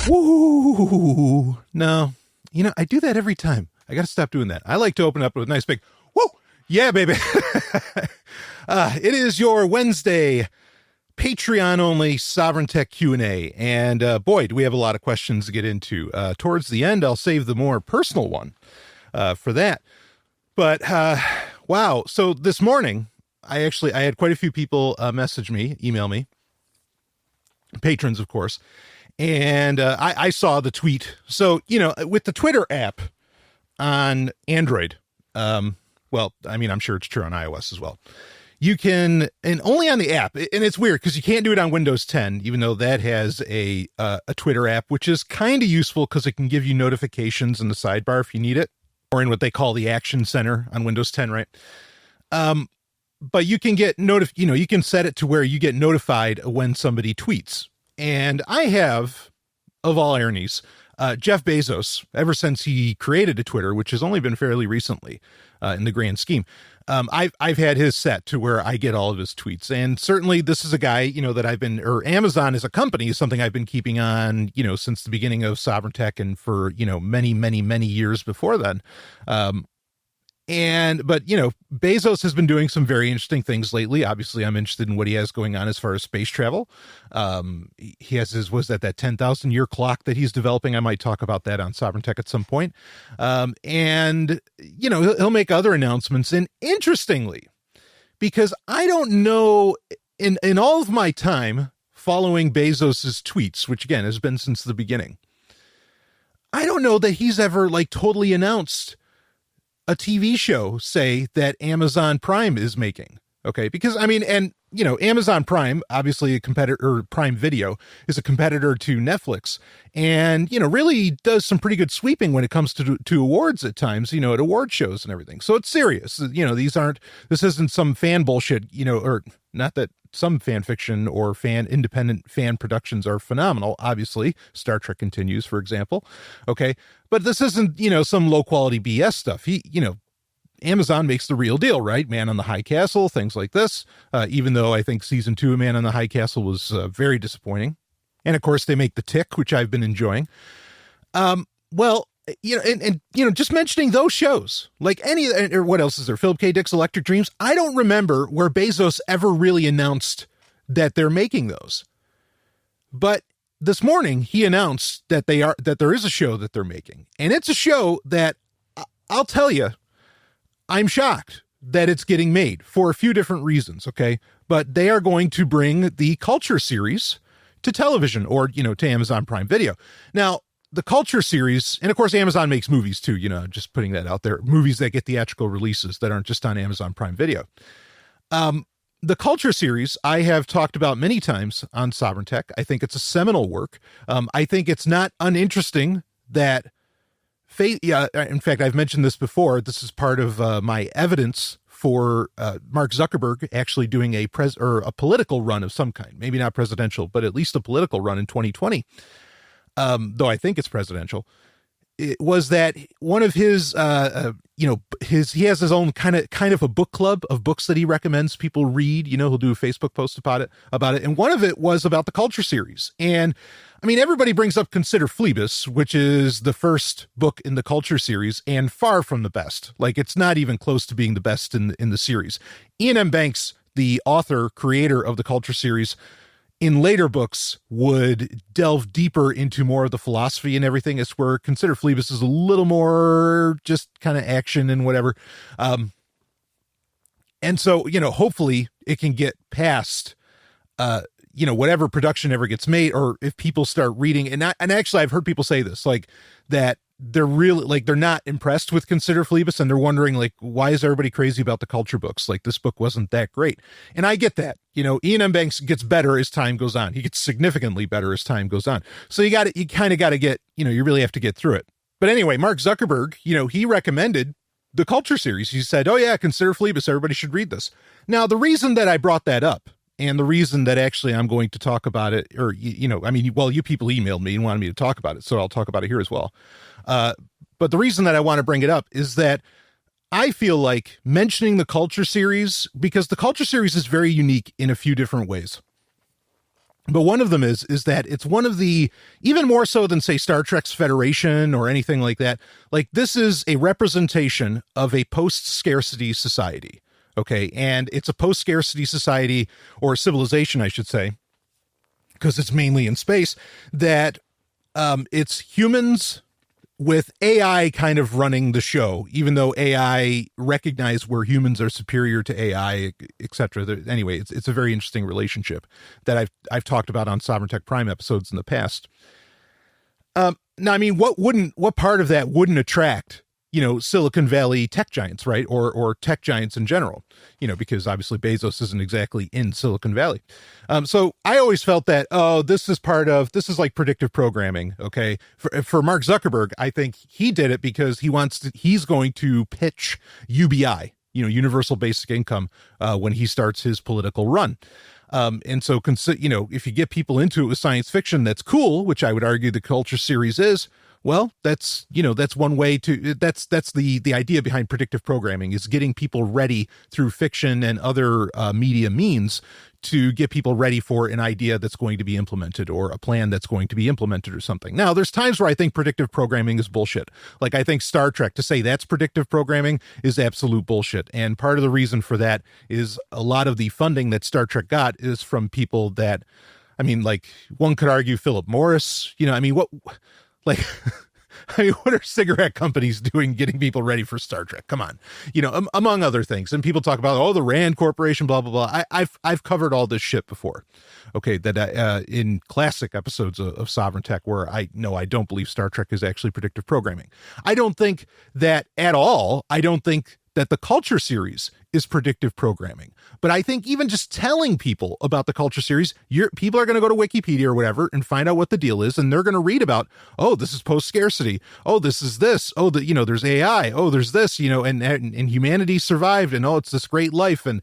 Woo! No, I do that every time. I got to stop doing that. I like to open up with a nice big woo! Yeah, baby. It is your Wednesday Patreon-only Sovereign Tech Q&A. And boy, do we have a lot of questions to get into. Towards the end, I'll save the more personal one for that. But wow. So this morning, I had quite a few people message me, email me, patrons, of course. And I saw the tweet. So, with the Twitter app on Android, well, I mean, I'm sure it's true on iOS as well. You can, and only on the app, and it's weird because you can't do it on Windows 10, even though that has a Twitter app, which is kind of useful because it can give you notifications in the sidebar if you need it, or in what they call the Action Center on Windows 10, right? But you can get you can set it to where you get notified when somebody tweets. And I have, of all ironies, Jeff Bezos, ever since he created a Twitter, which has only been fairly recently in the grand scheme, I've had his set to where I get all of his tweets. And certainly this is a guy, that or Amazon as a company is something I've been keeping on, since the beginning of Sovereign Tech and for, many, many, many years before then. But Bezos has been doing some very interesting things lately. Obviously, I'm interested in what he has going on as far as space travel. He has that 10,000 year clock that he's developing. I might talk about that on Sovereign Tech at some point. And he'll make other announcements. And interestingly, because I don't know in all of my time following Bezos's tweets, which again has been since the beginning, I don't know that he's ever totally announced a TV show, say, that Amazon Prime is making. Okay. Because Amazon Prime, obviously a competitor, or Prime Video is a competitor to Netflix, and, really does some pretty good sweeping when it comes to awards at times, at award shows and everything. So it's serious. This isn't some fan bullshit, or not that some fan fiction or independent fan productions are phenomenal. Obviously, Star Trek Continues, for example. Okay. But this isn't, some low quality BS stuff. Amazon makes the real deal, right? Man on the High Castle, things like this. Even though I think season 2 of Man on the High Castle was very disappointing. And of course they make The Tick, which I've been enjoying. Just mentioning those shows, or what else is there? Philip K. Dick's Electric Dreams. I don't remember where Bezos ever really announced that they're making those. But this morning he announced that there is a show that they're making. And it's a show that I'll tell you, I'm shocked that it's getting made for a few different reasons. Okay. But they are going to bring the Culture series to television or, to Amazon Prime Video. Now, the Culture series, and of course, Amazon makes movies too, just putting that out there, movies that get theatrical releases that aren't just on Amazon Prime Video. The Culture series, I have talked about many times on Sovereign Tech. I think it's a seminal work. I think it's not uninteresting that in fact, I've mentioned this before. This is part of my evidence for Mark Zuckerberg actually doing a political run of some kind. Maybe not presidential, but at least a political run in 2020. Though I think it's presidential. It was that one of his, he has his own kind of a book club of books that he recommends people read. He'll do a Facebook post about it. And one of it was about the Culture series. And everybody brings up Consider Phlebas, which is the first book in the Culture series and far from the best. It's not even close to being the best in the series. Ian M. Banks, the author, creator of the Culture series, in later books would delve deeper into more of the philosophy and everything. It's where Consider Phlebas is a little more just kind of action and whatever. And so, hopefully it can get past, whatever production ever gets made, or if people start reading, and actually I've heard people say this, that they're really they're not impressed with Consider Phlebas, and they're wondering why is everybody crazy about the Culture books? This book wasn't that great. And I get that. Ian M. Banks gets better as time goes on. He gets significantly better as time goes on. So you kind of got to get, you really have to get through it. But anyway, Mark Zuckerberg, he recommended the Culture series. He said, oh yeah, Consider Phlebas, everybody should read this. Now, the reason that I brought that up, and the reason that actually I'm going to talk about it, or, you people emailed me and wanted me to talk about it, so I'll talk about it here as well. But the reason that I want to bring it up is that I feel like mentioning the Culture series, because the Culture series is very unique in a few different ways. But one of them is that it's one of the, even more so than, say, Star Trek's Federation or anything like that, like this is a representation of a post-scarcity society, okay? And it's a post-scarcity society, or civilization, I should say, because it's mainly in space, that it's humans with AI kind of running the show, even though AI recognize where humans are superior to AI, etc. Anyway, it's a very interesting relationship that I've talked about on Sovereign Tech Prime episodes in the past. Now, I mean, what part of that wouldn't attract, Silicon Valley tech giants, right? Or tech giants in general, because obviously Bezos isn't exactly in Silicon Valley. So I always felt that, this is like predictive programming. Okay. For Mark Zuckerberg, I think he did it because he's going to pitch UBI, universal basic income, when he starts his political run. And so, if you get people into it with science fiction, that's cool, which I would argue the Culture series is. Well, that's one way that's the idea behind predictive programming, is getting people ready through fiction and other media means to get people ready for an idea that's going to be implemented, or a plan that's going to be implemented, or something. Now, there's times where I think predictive programming is bullshit. Like, I think Star Trek, to say that's predictive programming is absolute bullshit. And part of the reason for that is a lot of the funding that Star Trek got is from people that, I mean, like, one could argue Philip Morris, what are cigarette companies doing getting people ready for Star Trek? Come on, among other things. And people talk about, the Rand Corporation, blah, blah, blah. I've covered all this shit before. Okay. That in classic episodes of Sovereign Tech, where I don't believe Star Trek is actually predictive programming. I don't think that at all. I don't think that the Culture series is predictive programming. But I think even just telling people about the Culture series, people are going to go to Wikipedia or whatever and find out what the deal is. And they're going to read about, this is post-scarcity. This is this. There's AI. There's this, and humanity survived. And, it's this great life. And,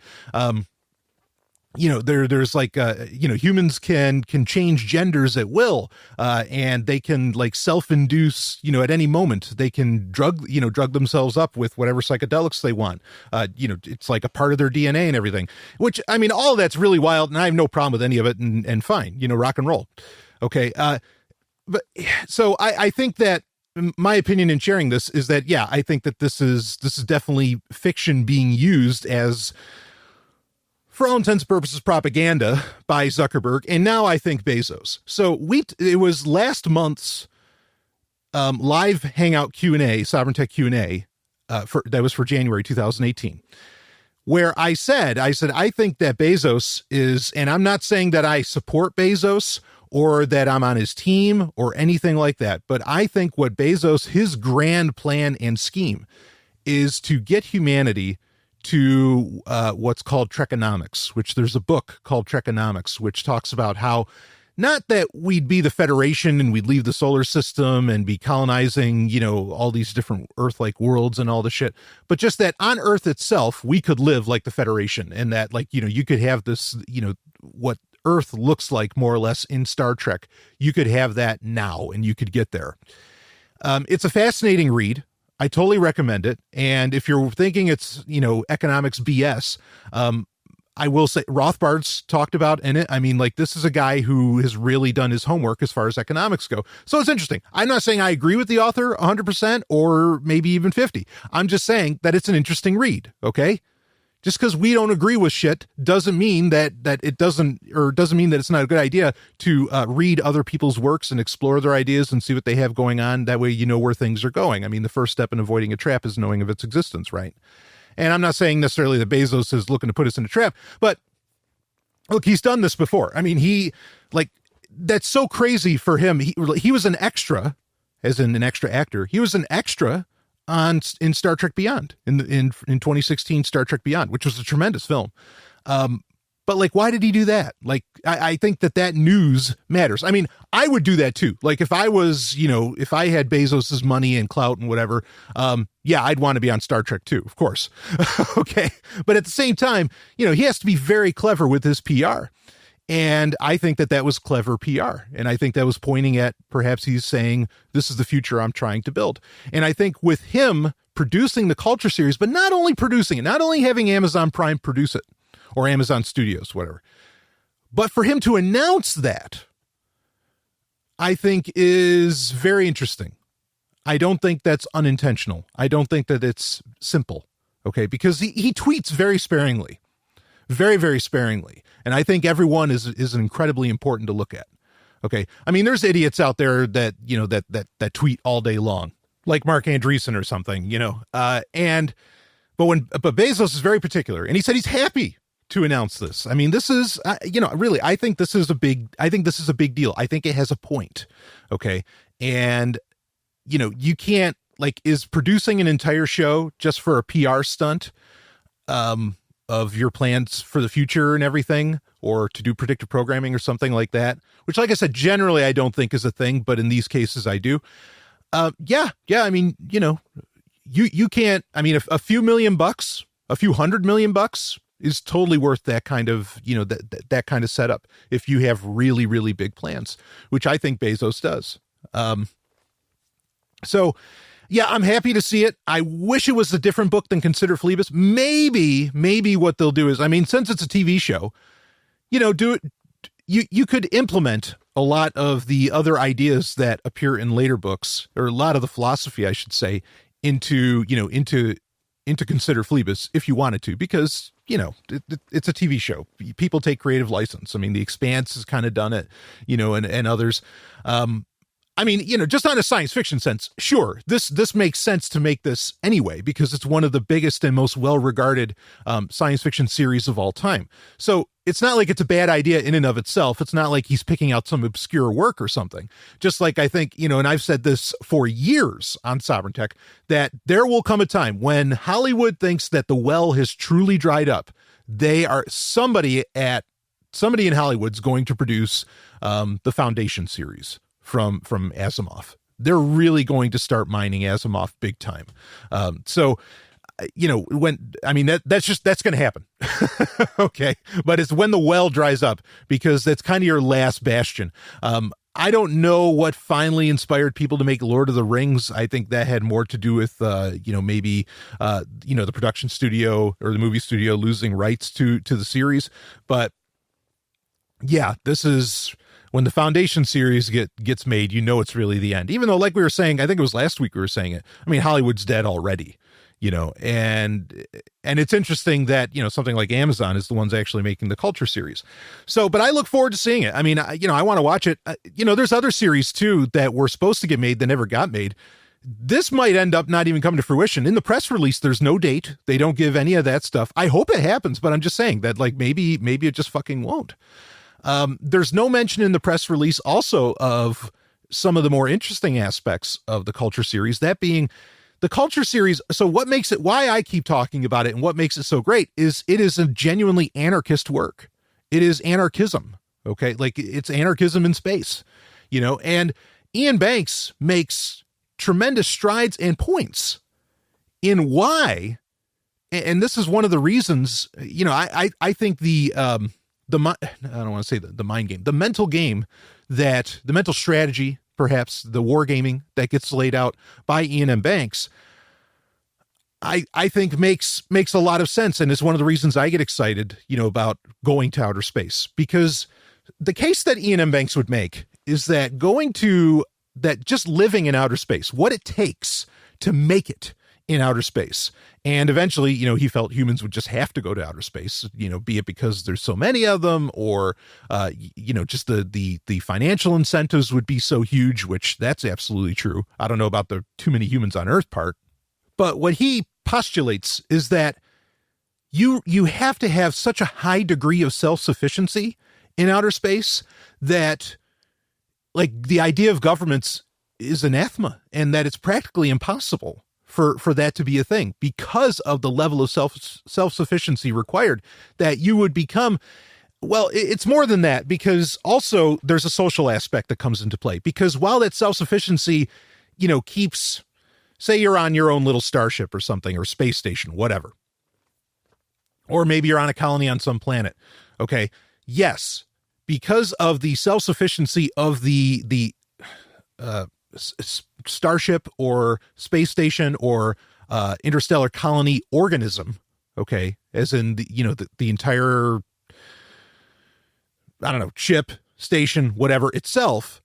there's like, humans can change genders at will, and they can like self-induce, at any moment. They can drug themselves up with whatever psychedelics they want. It's like a part of their DNA and everything, which, I mean, all of that's really wild, and I have no problem with any of it, and fine, rock and roll. Okay. But so I think that my opinion in sharing this is that, yeah, I think that this is definitely fiction being used as, for all intents and purposes, propaganda by Zuckerberg, and now I think Bezos. So it was last month's live Hangout Q&A, Sovereign Tech Q&A, that was for January 2018, where I said, I think that Bezos is, and I'm not saying that I support Bezos or that I'm on his team or anything like that, but I think what Bezos, his grand plan and scheme, is to get humanity to what's called Trekonomics, which there's a book called Trekonomics, which talks about how, not that we'd be the Federation and we'd leave the solar system and be colonizing, all these different Earth-like worlds and all the shit, but just that on Earth itself, we could live like the Federation, and that, like, you could have this, what Earth looks like more or less in Star Trek, you could have that now and you could get there. It's a fascinating read. I totally recommend it. And if you're thinking it's, economics BS, I will say Rothbard's talked about in it. I mean, like, this is a guy who has really done his homework as far as economics go. So it's interesting. I'm not saying I agree with the author 100% or maybe even 50. I'm just saying that it's an interesting read. Okay. Just because we don't agree with shit doesn't mean that doesn't mean that it's not a good idea to read other people's works and explore their ideas and see what they have going on. That way, you know where things are going. I mean, the first step in avoiding a trap is knowing of its existence, right? And I'm not saying necessarily that Bezos is looking to put us in a trap, but look, he's done this before. I mean, that's so crazy for him. He was an extra, as in an extra actor. He was an extra in Star Trek Beyond, in 2016 Star Trek Beyond, which was a tremendous film. But like, why did he do that? Like, I think that news matters. I mean, I would do that too. Like, if I was, if I had Bezos's money and clout and whatever, yeah, I'd want to be on Star Trek too, of course. Okay. But at the same time, he has to be very clever with his PR. And I think that was clever PR. And I think that was pointing at, perhaps he's saying, this is the future I'm trying to build. And I think with him producing the Culture series, but not only producing it, not only having Amazon Prime produce it, or Amazon Studios, whatever, But for him to announce that, I think is very interesting. I don't think that's unintentional. I don't think that it's simple, okay? Because he tweets very sparingly, very, very sparingly. And I think everyone is incredibly important to look at, okay? I mean, there's idiots out there that, you know, that tweet all day long, like Mark Andreessen or something, you know? But Bezos is very particular, and he said he's happy to announce this. I mean, this is, you know, really, I think this is a big deal. I think it has a point. Okay. And, you know, you can't, like, is producing an entire show just for a PR stunt, of your plans for the future and everything, or to do predictive programming or something like that, which, like I said, generally I don't think is a thing, but in these cases I do. Yeah. I mean, you know, you can't, I mean, a few $1,000,000, a few $100,000,000 is totally worth that kind of, you know, that kind of setup if you have really, really big plans, which I think Bezos does. So yeah, I'm happy to see it. I wish it was a different book than Consider Phlebas. Maybe what they'll do is, I mean, since it's a TV show, you know, you could implement a lot of the other ideas that appear in later books, or a lot of the philosophy, I should say, into Consider Phlebas if you wanted to, because, you know, it's a TV show. People take creative license. I mean, The Expanse has kind of done it, you know, and others. I mean, you know, just on a science fiction sense, sure, this makes sense to make this anyway, because it's one of the biggest and most well-regarded science fiction series of all time. So it's not like it's a bad idea in and of itself. It's not like he's picking out some obscure work or something. Just like, I think, you know, and I've said this for years on Sovereign Tech, that there will come a time when Hollywood thinks that the well has truly dried up. Somebody in Hollywood's going to produce the Foundation series from Asimov. They're really going to start mining Asimov big time. So, you know, that's going to happen. Okay. But it's when the well dries up, because that's kind of your last bastion. I don't know what finally inspired people to make Lord of the Rings. I think that had more to do with, you know, maybe, you know, the production studio or the movie studio losing rights to the series. But yeah, this is when the Foundation series gets made, you know, it's really the end. Even though, like we were saying, I think it was last week we were saying it. I mean, Hollywood's dead already, you know, and it's interesting that, you know, something like Amazon is the ones actually making the Culture series. So, but I look forward to seeing it. I mean, you know, I want to watch it. You know, there's other series too that were supposed to get made that never got made. This might end up not even coming to fruition. In the press release, there's no date. They don't give any of that stuff. I hope it happens, but I'm just saying that, like, maybe it just fucking won't. There's no mention in the press release also of some of the more interesting aspects of the Culture series, that being the Culture series. So what makes it, why I keep talking about it and what makes it so great is it is a genuinely anarchist work. It is anarchism. Okay. Like, it's anarchism in space, you know, and Ian Banks makes tremendous strides and points in why. And this is one of the reasons, you know, I think I don't want to say the mind game, the mental game, that the mental strategy, perhaps the wargaming that gets laid out by Ian M. Banks, I think makes a lot of sense. And it's one of the reasons I get excited, you know, about going to outer space, because the case that Ian M. Banks would make is that just living in outer space, what it takes to make it in outer space. And eventually, you know, he felt humans would just have to go to outer space, you know, be it because there's so many of them, or, you know, just the financial incentives would be so huge, which that's absolutely true. I don't know about the too many humans on Earth part, but what he postulates is that you have to have such a high degree of self-sufficiency in outer space that, like, the idea of governments is anathema, and that it's practically impossible for that to be a thing, because of the level of self-sufficiency required, that you would become, well, it's more than that, because also there's a social aspect that comes into play, because while that self-sufficiency, you know, keeps, say you're on your own little starship or something, or space station, whatever, or maybe you're on a colony on some planet. Okay. Yes. Because of the self-sufficiency of the starship or space station or interstellar colony organism, okay, as in the, you know, the entire I don't know, ship, station, whatever itself,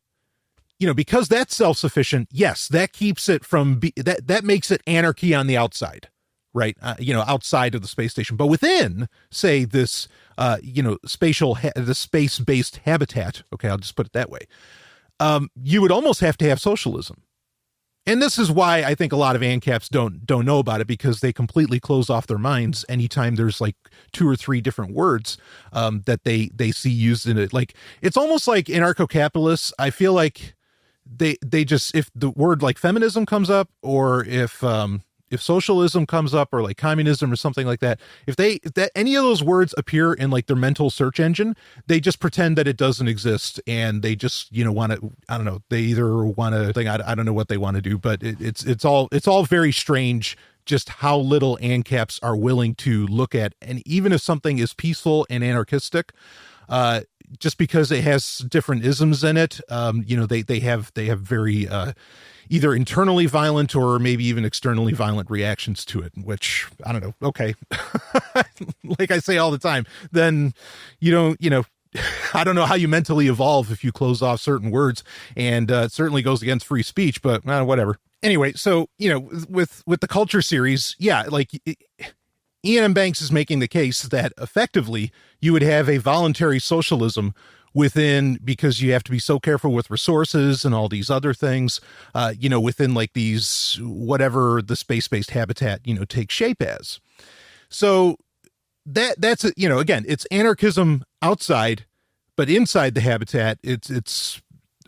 because that's self-sufficient, yes, that keeps it from, that makes it anarchy on the outside, right? Outside of the space station. But within, say, this, the space-based habitat, okay, I'll just put it that way, you would almost have to have socialism. And this is why I think a lot of ANCAPs don't know about it, because they completely close off their minds anytime there's like 2 or 3 different words that they see used in it. Like, it's almost like anarcho-capitalists, I feel like they just, if the word like feminism comes up, or if socialism comes up, or like communism or something like that, if any of those words appear in like their mental search engine, they just pretend that it doesn't exist, and they just want to, I don't know, they either want to, I don't know what they want to do, but it's all very strange just how little ANCAPs are willing to look at. And even if something is peaceful and anarchistic, just because it has different isms in it, they have very either internally violent or maybe even externally violent reactions to it, which, I don't know. Okay. Like I say all the time, then I don't know how you mentally evolve if you close off certain words, and it certainly goes against free speech, but whatever. Anyway, so, with the culture series, yeah, like Ian M. Banks is making the case that effectively you would have a voluntary socialism within, because you have to be so careful with resources and all these other things, within like these, whatever the space-based habitat, takes shape as. So that's, again, it's anarchism outside, but inside the habitat, it's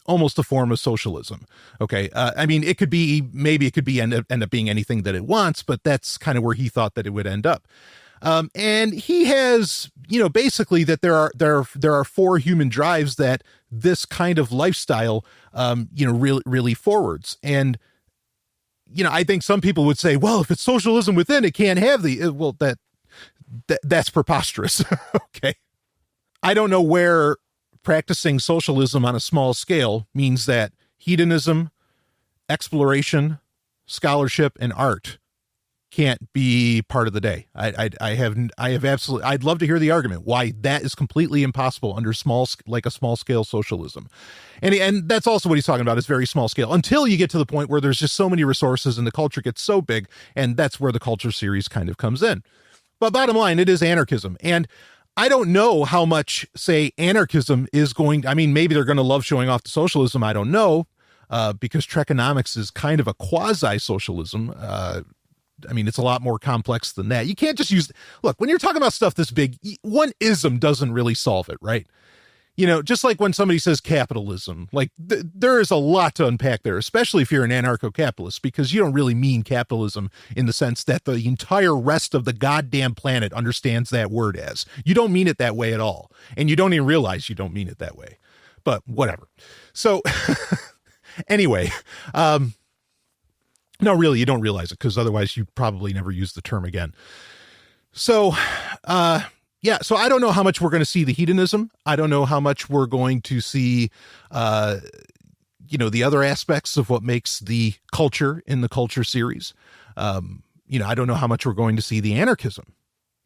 almost a form of socialism. Okay. It could be end up being anything that it wants, but that's kind of where he thought that it would end up. And he has, basically that there are 4 human drives that this kind of lifestyle, really forwards. And, I think some people would say, well, if it's socialism within, it can't have that's preposterous. Okay. I don't know where practicing socialism on a small scale means that hedonism, exploration, scholarship, and art can't be part of the day. I have absolutely, I'd love to hear the argument why that is completely impossible under a small scale socialism. And that's also what he's talking about, is very small scale, until you get to the point where there's just so many resources and the culture gets so big, and that's where the culture series kind of comes in. But bottom line, it is anarchism. And I don't know how much, say, anarchism is going, maybe they're going to love showing off the socialism. I don't know, because Trekonomics is kind of a quasi-socialism. It's a lot more complex than that. You can't just look, when you're talking about stuff this big, one ism doesn't really solve it, right? Just like when somebody says capitalism, like there is a lot to unpack there, especially if you're an anarcho-capitalist, because you don't really mean capitalism in the sense that the entire rest of the goddamn planet understands that word as. You don't mean it that way at all. And you don't even realize you don't mean it that way, but whatever. So anyway, no, really, you don't realize it, because otherwise you probably never use the term again. So, yeah, so I don't know how much we're going to see the hedonism. I don't know how much we're going to see, the other aspects of what makes the culture in the culture series. I don't know how much we're going to see the anarchism.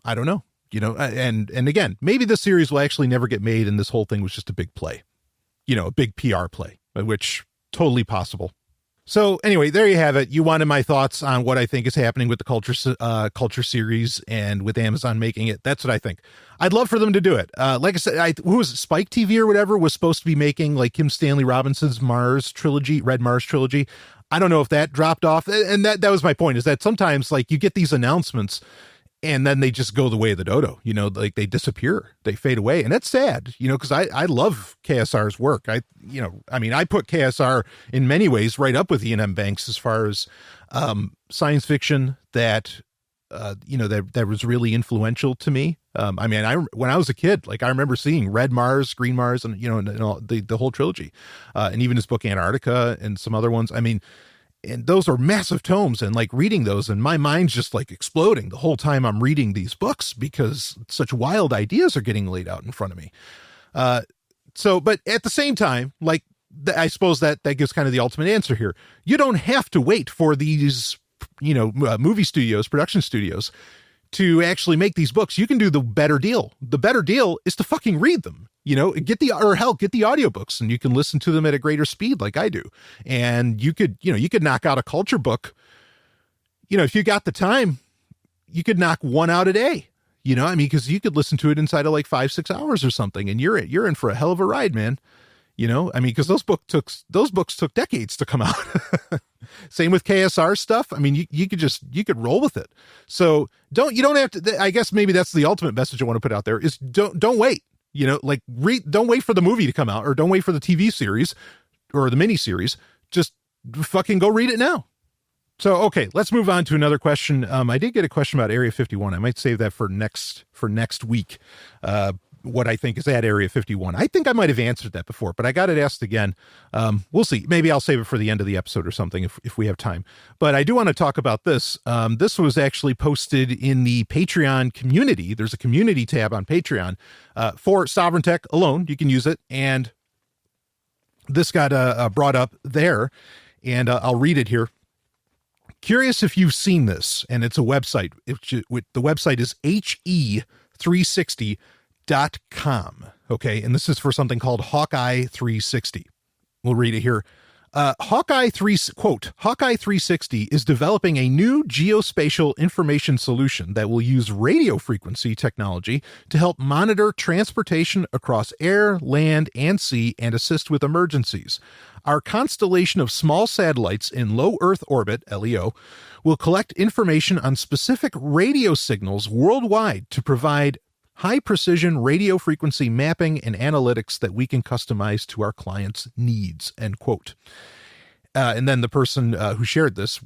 I don't know, and again, maybe this series will actually never get made, and this whole thing was just a big play, a big PR play, which totally possible. So anyway, there you have it. You wanted my thoughts on what I think is happening with the culture series and with Amazon making it. That's what I think. I'd love for them to do it. Like I said, who was it? Spike TV or whatever was supposed to be making like Kim Stanley Robinson's Red Mars trilogy. I don't know if that dropped off. And that was my point, is that sometimes like you get these announcements and then they just go the way of the dodo, like they disappear, they fade away. And that's sad, because I love KSR's work. I put KSR in many ways right up with Ian M. Banks as far as science fiction that was really influential to me. When I was a kid, like I remember seeing Red Mars, Green Mars, and, and all, the whole trilogy, and even his book Antarctica and some other ones. And those are massive tomes, and like reading those, and my mind's just like exploding the whole time I'm reading these books, because such wild ideas are getting laid out in front of me. But at the same time, like, I suppose that gives kind of the ultimate answer here. You don't have to wait for these, movie studios, production studios, to actually make these books, you can do the better deal. The better deal is to fucking read them, get the audiobooks, and you can listen to them at a greater speed like I do. And you could knock out a culture book. If you got the time, you could knock one out a day, because you could listen to it inside of like 5-6 hours or something. And you're in for a hell of a ride, man. Because those books took decades to come out. Same with KSR stuff. I mean, you could roll with it. So you don't have to, I guess maybe that's the ultimate message I want to put out there is don't wait, don't wait for the movie to come out, or don't wait for the TV series or the mini series. Just fucking go read it now. So, okay, let's move on to another question. I did get a question about Area 51. I might save that for next week. What I think is at Area 51. I think I might have answered that before, but I got it asked again. We'll see. Maybe I'll save it for the end of the episode or something if we have time. But I do want to talk about this. This was actually posted in the Patreon community. There's a community tab on Patreon for Sovereign Tech alone. You can use it. And this got brought up there, and I'll read it here. Curious if you've seen this, and it's a website. The website is he360.com. Okay. And this is for something called Hawkeye 360. We'll read it here. Hawkeye 360 is developing a new geospatial information solution that will use radio frequency technology to help monitor transportation across air, land, and sea and assist with emergencies. Our constellation of small satellites in low Earth orbit, LEO, will collect information on specific radio signals worldwide to provide high-precision radio frequency mapping and analytics that we can customize to our clients' needs, end quote. And then the person who shared this,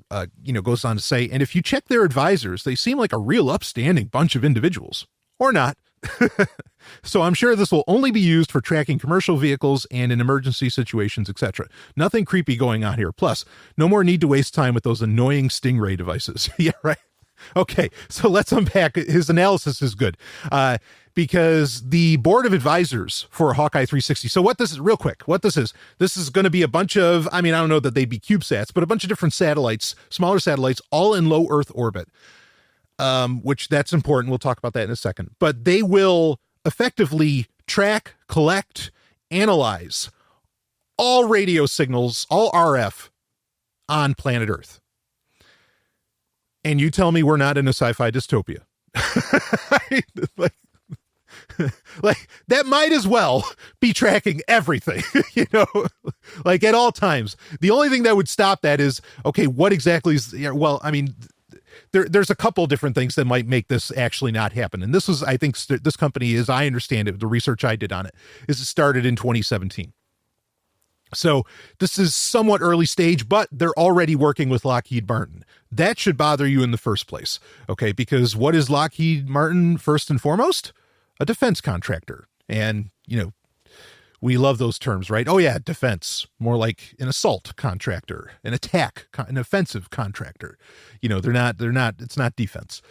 goes on to say, and if you check their advisors, they seem like a real upstanding bunch of individuals. Or not. So I'm sure this will only be used for tracking commercial vehicles and in emergency situations, etc. Nothing creepy going on here. Plus, no more need to waste time with those annoying Stingray devices. Yeah, right. Okay, so let's unpack. His analysis is good because the board of advisors for Hawkeye 360. So what this is, real quick, what this is going to be a bunch of, I don't know that they'd be CubeSats, but a bunch of different satellites, smaller satellites, all in low Earth orbit, which that's important. We'll talk about that in a second. But they will effectively track, collect, analyze all radio signals, all RF on planet Earth. And you tell me we're not in a sci-fi dystopia. like that might as well be tracking everything, like at all times. The only thing that would stop that is, okay, what exactly is, there's a couple different things that might make this actually not happen. And this was, I think this company, as I understand it, the research I did on it, is it started in 2017. So this is somewhat early stage, but they're already working with Lockheed Martin. That should bother you in the first place, okay? Because what is Lockheed Martin first and foremost? A defense contractor. And, we love those terms, right? Oh yeah, defense. More like an assault contractor, an offensive contractor. They're not, it's not defense.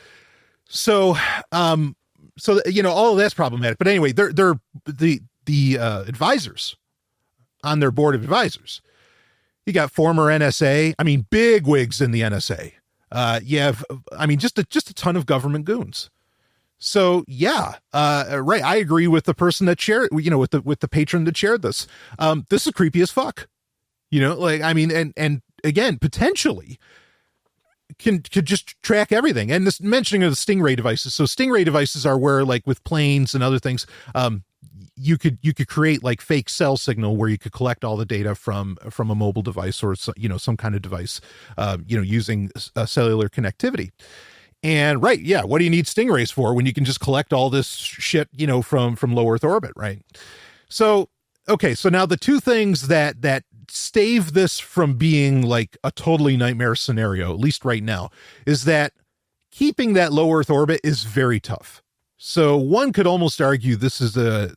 So, all of that's problematic. But anyway, they're the advisors on their board of advisors. You got former NSA, big wigs in the NSA. You have, just a ton of government goons. So yeah, right. I agree with the person that shared, with the patron that shared this. This is creepy as fuck, and again, potentially could just track everything. And this mentioning of the Stingray devices. So Stingray devices are where, like with planes and other things, you could create like fake cell signal where you could collect all the data from a mobile device or some kind of device, using cellular connectivity. And right, yeah, what do you need Stingrays for when you can just collect all this shit, from low Earth orbit, right? So, okay, so now the two things that stave this from being like a totally nightmare scenario, at least right now, is that keeping that low Earth orbit is very tough. So one could almost argue this is they're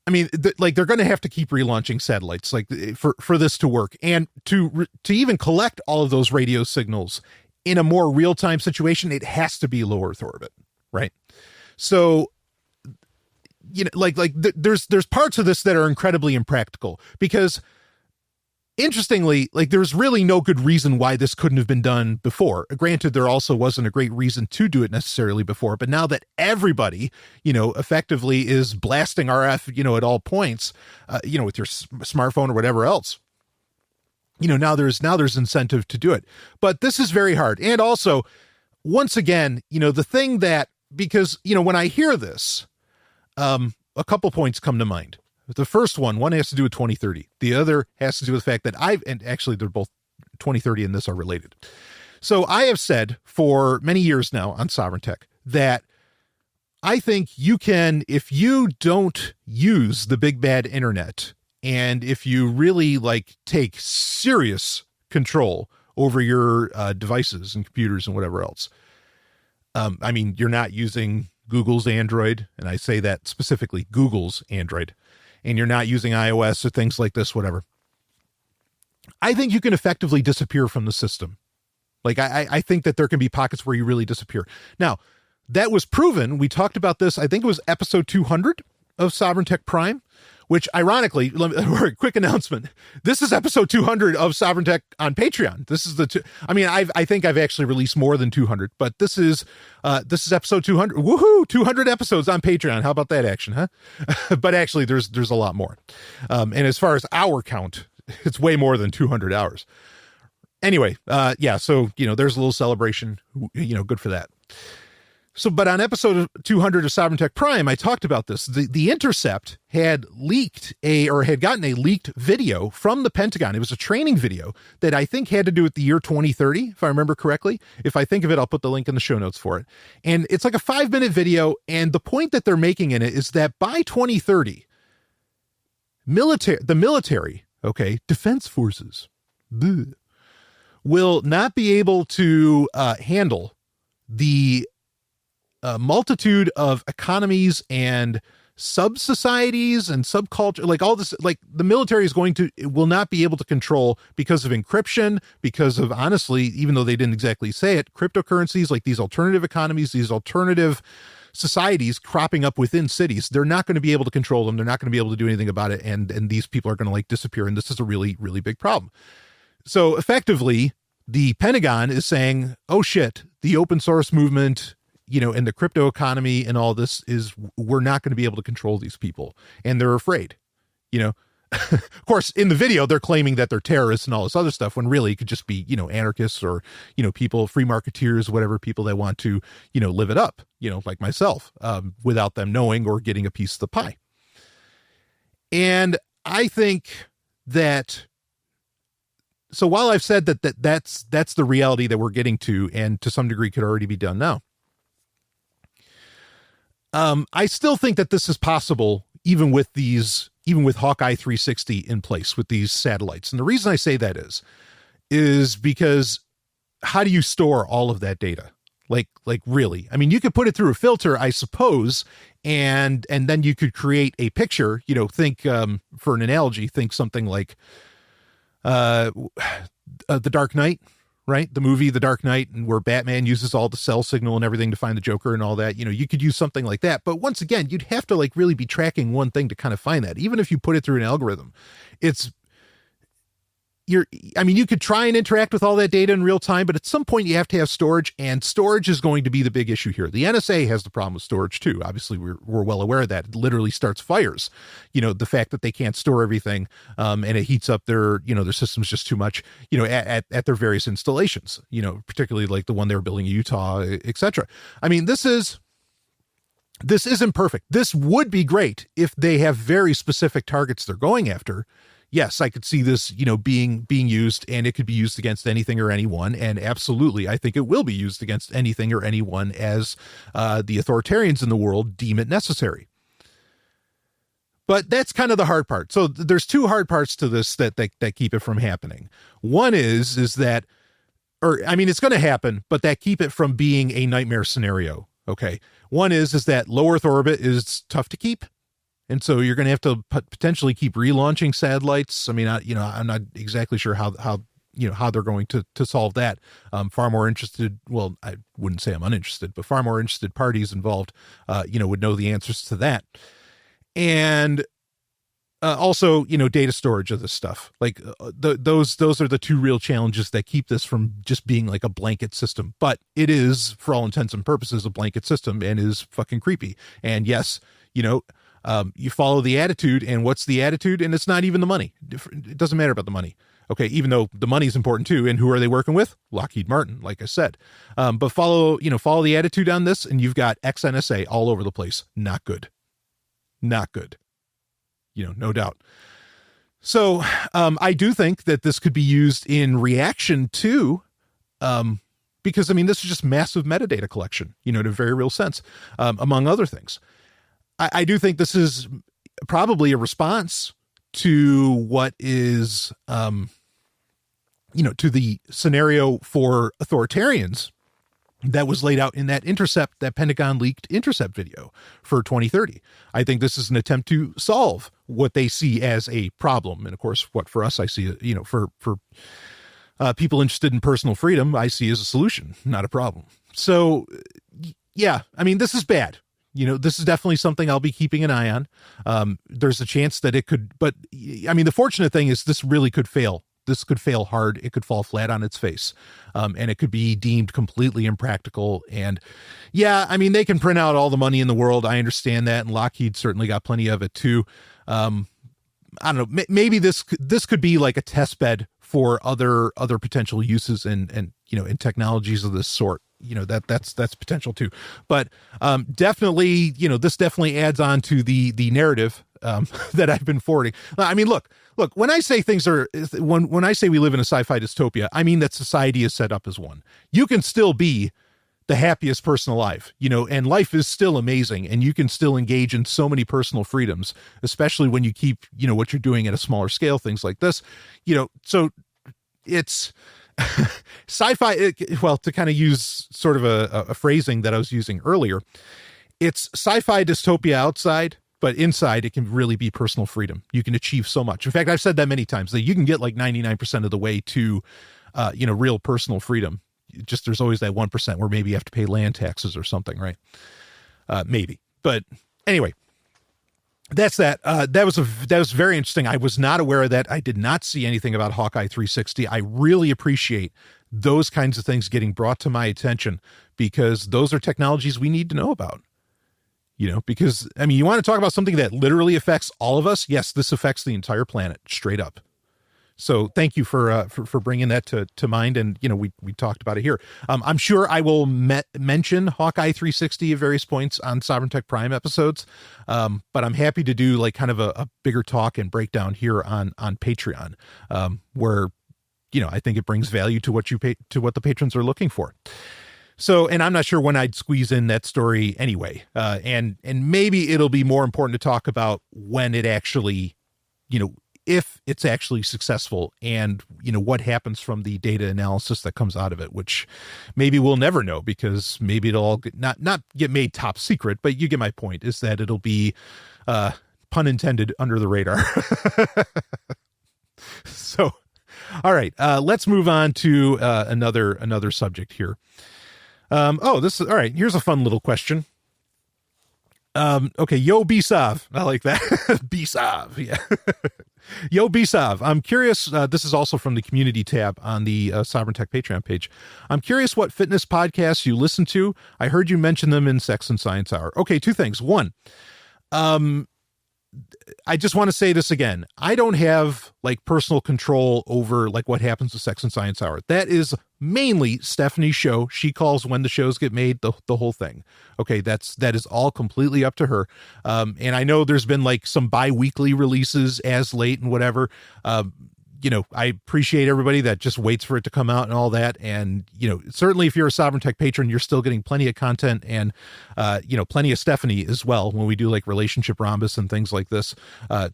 going to have to keep relaunching satellites for this to work, and to even collect all of those radio signals in a more real-time situation, it has to be low Earth orbit, right? So, there's parts of this that are incredibly impractical, because interestingly, like there's really no good reason why this couldn't have been done before. Granted, there also wasn't a great reason to do it necessarily before, but now that everybody, effectively is blasting RF, at all points, with your smartphone or whatever else, now there's incentive to do it. But this is very hard. And also, once again, the thing that, because, when I hear this, a couple points come to mind. The first one has to do with 2030. The other has to do with the fact that and actually they're both 2030 and this are related. So I have said for many years now on Sovereign Tech that I think you can, if you don't use the big bad internet, and if you really take serious control over your devices and computers and whatever else, you're not using Google's Android, and I say that specifically, Google's Android, and you're not using iOS or things like this, whatever, I think you can effectively disappear from the system. I think that there can be pockets where you really disappear. Now, that was proven. We talked about this, I think it was episode 200 of Sovereign Tech Prime, which ironically, quick announcement, this is episode 200 of Sovereign Tech on Patreon. This is I think I've actually released more than 200, but this is episode 200. Woohoo! 200 episodes on Patreon. How about that action, huh? But actually there's a lot more. And as far as hour count, it's way more than 200 hours. Anyway, so, there's a little celebration, good for that. So, but on episode 200 of Sovereign Tech Prime, I talked about this. The Intercept had gotten a leaked video from the Pentagon. It was a training video that I think had to do with the year 2030, if I remember correctly. If I think of it, I'll put the link in the show notes for it. And it's like a 5-minute video. And the point that they're making in it is that by 2030, the military, defense forces, will not be able to handle the multitude of economies and sub-societies and subculture, all this, the military will not be able to control because of encryption, because of, honestly, even though they didn't exactly say it, cryptocurrencies, these alternative economies, these alternative societies cropping up within cities. They're not going to be able to control them. They're not going to be able to do anything about it. And these people are going to disappear. And this is a really, really big problem. So effectively, the Pentagon is saying, oh shit, the open source movement, and the crypto economy and all this we're not going to be able to control these people. And they're afraid, of course, in the video, they're claiming that they're terrorists and all this other stuff when really it could just be, anarchists or, people, free marketeers, whatever, people that want to, live it up, like myself, without them knowing or getting a piece of the pie. And I think that, so while I've said that's the reality that we're getting to, and to some degree could already be done now, I still think that this is possible, even with Hawkeye 360 in place with these satellites. And the reason I say that is because how do you store all of that data? Really, you could put it through a filter, I suppose, and then you could create a picture, think, for an analogy, think something like, The Dark Knight, right? The movie, The Dark Knight, and where Batman uses all the cell signal and everything to find the Joker and all that. You could use something like that. But once again, you'd have to really be tracking one thing to kind of find that. Even if you put it through an algorithm, you could try and interact with all that data in real time, but at some point you have to have storage, and storage is going to be the big issue here. The NSA has the problem with storage too. Obviously, we're well aware of that. It literally starts fires. The fact that they can't store everything, and it heats up their systems just too much, at their various installations, particularly like the one they were building in Utah, etc. This isn't perfect. This would be great if they have very specific targets they're going after. Yes, I could see this, being used, and it could be used against anything or anyone. And absolutely, I think it will be used against anything or anyone as the authoritarians in the world deem it necessary. But that's kind of the hard part. So there's two hard parts to this that keep it from happening. One is that, it's going to happen, but that keep it from being a nightmare scenario. Okay. One is that low Earth orbit is tough to keep. And so you're going to have to potentially keep relaunching satellites. I'm not exactly sure how they're going to solve that. Far more interested, well, I wouldn't say I'm uninterested, but far more interested parties involved, would know the answers to that. And Also, data storage of this stuff. Like those are the two real challenges that keep this from just being like a blanket system. But it is, for all intents and purposes, a blanket system and is fucking creepy. And yes, you follow the attitude, and what's the attitude? And it's not even the money. It doesn't matter about the money. Okay, even though the money is important too. And who are they working with? Lockheed Martin, like I said. But follow the attitude on this, and you've got ex-NSA all over the place. Not good. Not good. No doubt. So I do think that this could be used in reaction to, because this is just massive metadata collection, in a very real sense, among other things. I do think this is probably a response to what is, to the scenario for authoritarians that was laid out in that Pentagon leaked Intercept video for 2030. I think this is an attempt to solve what they see as a problem. And of course, what for us, I see, for people interested in personal freedom, I see as a solution, not a problem. So yeah, this is bad. This is definitely something I'll be keeping an eye on. There's a chance that it could, but the fortunate thing is this really could fail. This could fail hard. It could fall flat on its face. And it could be deemed completely impractical. And yeah, they can print out all the money in the world. I understand that. And Lockheed certainly got plenty of it too. I don't know. Maybe this could be like a test bed for other potential uses and in technologies of this sort. That's potential too. But definitely, this definitely adds on to the narrative that I've been forwarding. Look, when I say when I say we live in a sci-fi dystopia, I mean that society is set up as one. You can still be the happiest person alive, and life is still amazing, and you can still engage in so many personal freedoms, especially when you keep, what you're doing at a smaller scale, things like this, so it's sci-fi. Well, to kind of use sort of a phrasing that I was using earlier, it's sci-fi dystopia outside, but inside it can really be personal freedom. You can achieve so much. In fact, I've said that many times, that you can get like 99% of the way to, real personal freedom. Just there's always that 1% where maybe you have to pay land taxes or something, right? Maybe. But anyway, that's that. That was very interesting. I was not aware of that. I did not see anything about Hawkeye 360. I really appreciate those kinds of things getting brought to my attention, because those are technologies we need to know about. Because you want to talk about something that literally affects all of us. Yes, this affects the entire planet, straight up. So thank you for bringing that to mind. And, we talked about it here. I'm sure I will mention Hawkeye 360 at various points on Sovereign Tech Prime episodes. But I'm happy to do like kind of a bigger talk and breakdown here on Patreon, where, I think it brings value to what what the patrons are looking for. So, and I'm not sure when I'd squeeze in that story anyway. And maybe it'll be more important to talk about when it actually, if it's actually successful, and, what happens from the data analysis that comes out of it, which maybe we'll never know, because maybe it'll all not get made top secret, but you get my point, is that it'll be, pun intended, under the radar. So, all right, let's move on to another subject here. This is all right. Here's a fun little question. Okay. Yo, B-Sav. I like that. B-Sav. Yeah. Yo, B-Sav. I'm curious. This is also from the community tab on the Sovereign Tech Patreon page. I'm curious what fitness podcasts you listen to. I heard you mention them in Sex and Science Hour. Okay. Two things. One, I just want to say this again. I don't have like personal control over like what happens to Sex and Science Hour. That is mainly Stephanie's show. She calls when the shows get made, the whole thing. Okay. That is all completely up to her. And I know there's been like some bi-weekly releases as late and whatever. I appreciate everybody that just waits for it to come out and all that. And, certainly if you're a Sovereign Tech patron, you're still getting plenty of content and, plenty of Stephanie as well, when we do like relationship rhombus and things like this.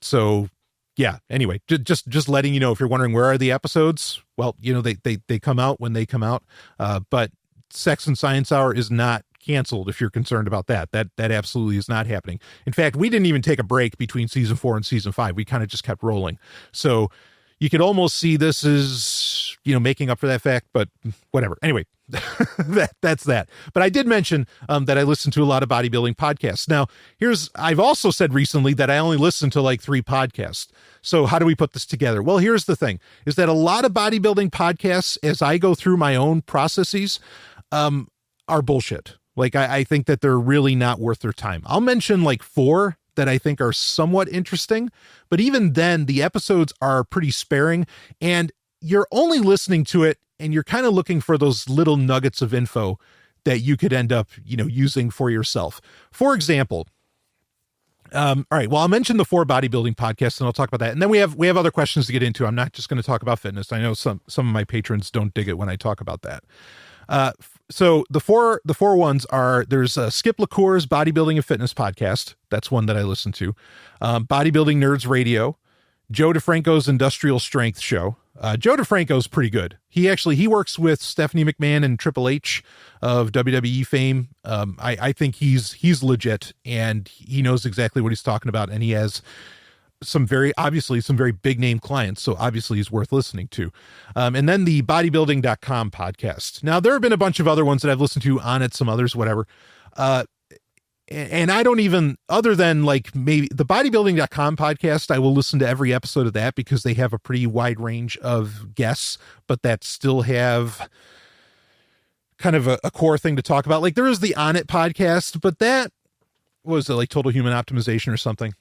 So yeah, anyway, just letting you know, if you're wondering where are the episodes, well, they come out when they come out. But Sex and Science Hour is not canceled if you're concerned about that. That absolutely is not happening. In fact, we didn't even take a break between season 4 and season 5. We kind of just kept rolling. So you could almost see this as, making up for that fact, but whatever. Anyway, that's that. But I did mention that I listen to a lot of bodybuilding podcasts. Now, I've also said recently that I only listen to like 3 podcasts. So how do we put this together? Well, here's the thing, is that a lot of bodybuilding podcasts, as I go through my own processes, are bullshit. Like, I think that they're really not worth their time. I'll mention like 4 that I think are somewhat interesting, but even then the episodes are pretty sparing, and you're only listening to it and you're kind of looking for those little nuggets of info that you could end up, using for yourself. For example, all right, well, I'll mention the 4 bodybuilding podcasts and I'll talk about that. And then we have other questions to get into. I'm not just going to talk about fitness. I know some of my patrons don't dig it when I talk about that. So the four ones are, there's Skip LaCour's Bodybuilding and Fitness podcast. That's one that I listen to. Bodybuilding Nerds Radio, Joe DeFranco's Industrial Strength Show. Joe DeFranco's pretty good. He works with Stephanie McMahon and Triple H of WWE fame. I think he's legit, and he knows exactly what he's talking about. And he has some very big name clients. So obviously he's worth listening to. And then the bodybuilding.com podcast. Now there have been a bunch of other ones that I've listened to on it, some others, whatever. And I don't even, other than like maybe the bodybuilding.com podcast, I will listen to every episode of that because they have a pretty wide range of guests, but that still have kind of a core thing to talk about. Like there is the On It podcast, but that was like Total Human Optimization or something.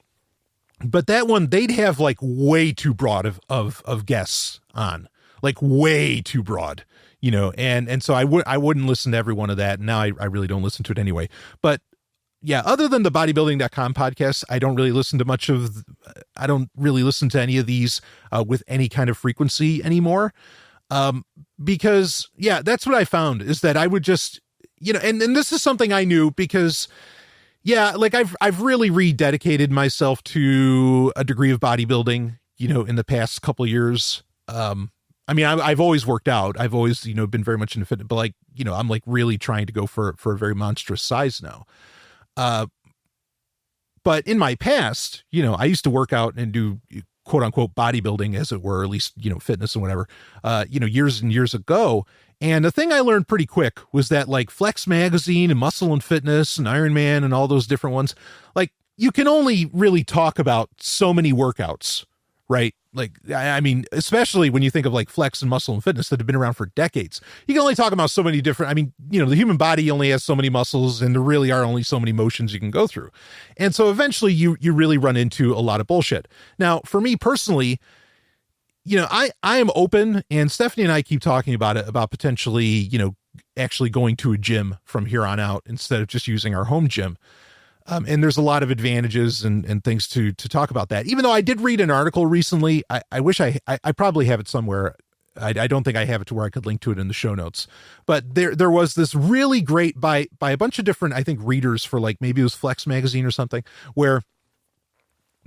But that one, they'd have like way too broad of guests on, like way too broad, and so I wouldn't listen to every one of that. Now I really don't listen to it anyway. But yeah, other than the bodybuilding.com podcast, I don't really listen to any of these with any kind of frequency anymore. Because yeah, that's what I found, is that I would just, and this is something I knew because yeah, like I've really rededicated myself to a degree of bodybuilding, in the past couple of years. I mean, I've always worked out. I've always, been very much into fitness, but like, I'm like really trying to go for a very monstrous size now. But in my past, I used to work out and do quote unquote bodybuilding, as it were, at least, fitness and whatever, years and years ago. And the thing I learned pretty quick was that like Flex Magazine and Muscle and Fitness and Iron Man and all those different ones, like you can only really talk about so many workouts, right? Like, I mean, especially when you think of like Flex and Muscle and Fitness that have been around for decades, you can only talk about so many different, the human body only has so many muscles and there really are only so many motions you can go through. And so eventually you really run into a lot of bullshit. Now, for me personally, I am open, and Stephanie and I keep talking about it, about potentially, actually going to a gym from here on out instead of just using our home gym. And there's a lot of advantages and things to talk about that. Even though I did read an article recently, I wish I probably have it somewhere. I don't think I have it to where I could link to it in the show notes, but there was this really great by a bunch of different, I think, readers for like, maybe it was Flex Magazine or something, where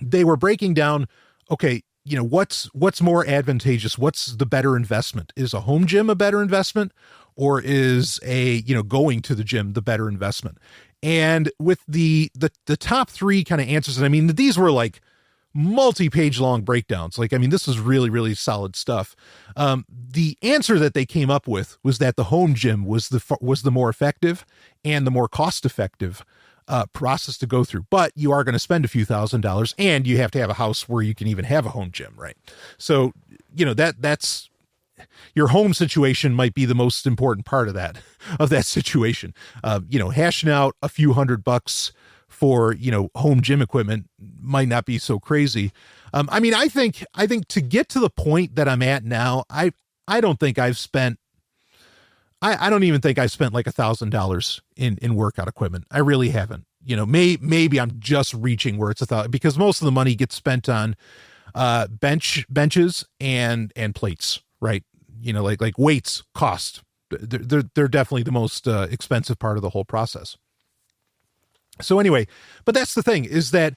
they were breaking down, okay, what's more advantageous? What's the better investment? Is a home gym a better investment, or is going to the gym the better investment? And with the top 3 kind of answers, and these were like multi-page long breakdowns. Like, this is really, really solid stuff. The answer that they came up with was that the home gym was the more effective and the more cost-effective process to go through, but you are going to spend a few $1,000s, and you have to have a house where you can even have a home gym, right? So, that's your home situation might be the most important part of that situation. Hashing out a few $100 for, home gym equipment might not be so crazy. I think to get to the point that I'm at now, I don't think I've spent, I don't even think I've spent like $1,000 in workout equipment. I really haven't. Maybe I'm just reaching where it's $1,000, because most of the money gets spent on benches and plates, right? Like weights cost. They're definitely the most expensive part of the whole process. So anyway, but that's the thing, is that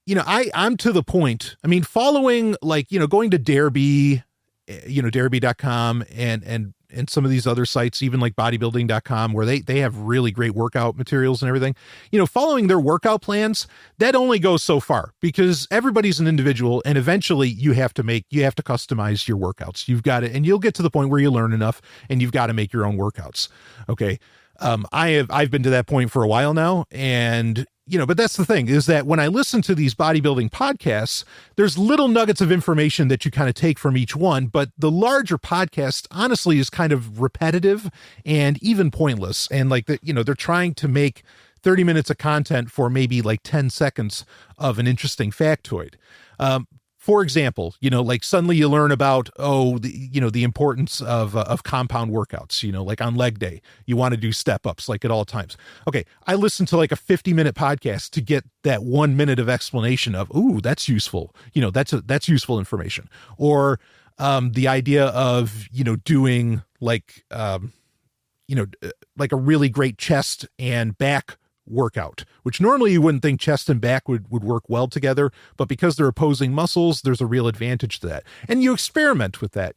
I'm to the point. Following like going to Derby, Derby.com and and some of these other sites, even like bodybuilding.com, where they have really great workout materials and everything, following their workout plans, that only goes so far, because everybody's an individual, and eventually you have to customize your workouts. You've got to, and you'll get to the point where you learn enough and you've got to make your own workouts. Okay. I've been to that point for a while now, and but that's the thing, is that when I listen to these bodybuilding podcasts, there's little nuggets of information that you kind of take from each one, but the larger podcast honestly is kind of repetitive and even pointless. And like they're trying to make 30 minutes of content for maybe like 10 seconds of an interesting factoid. For example, like suddenly you learn about, the importance of compound workouts, like on leg day, you want to do step ups like at all times. Okay. I listened to like a 50-minute podcast to get that 1 minute of explanation of, ooh, that's useful. That's useful information. Or, the idea of, doing like, like a really great chest and back workout, which normally you wouldn't think chest and back would work well together, but because they're opposing muscles, there's a real advantage to that. And you experiment with that,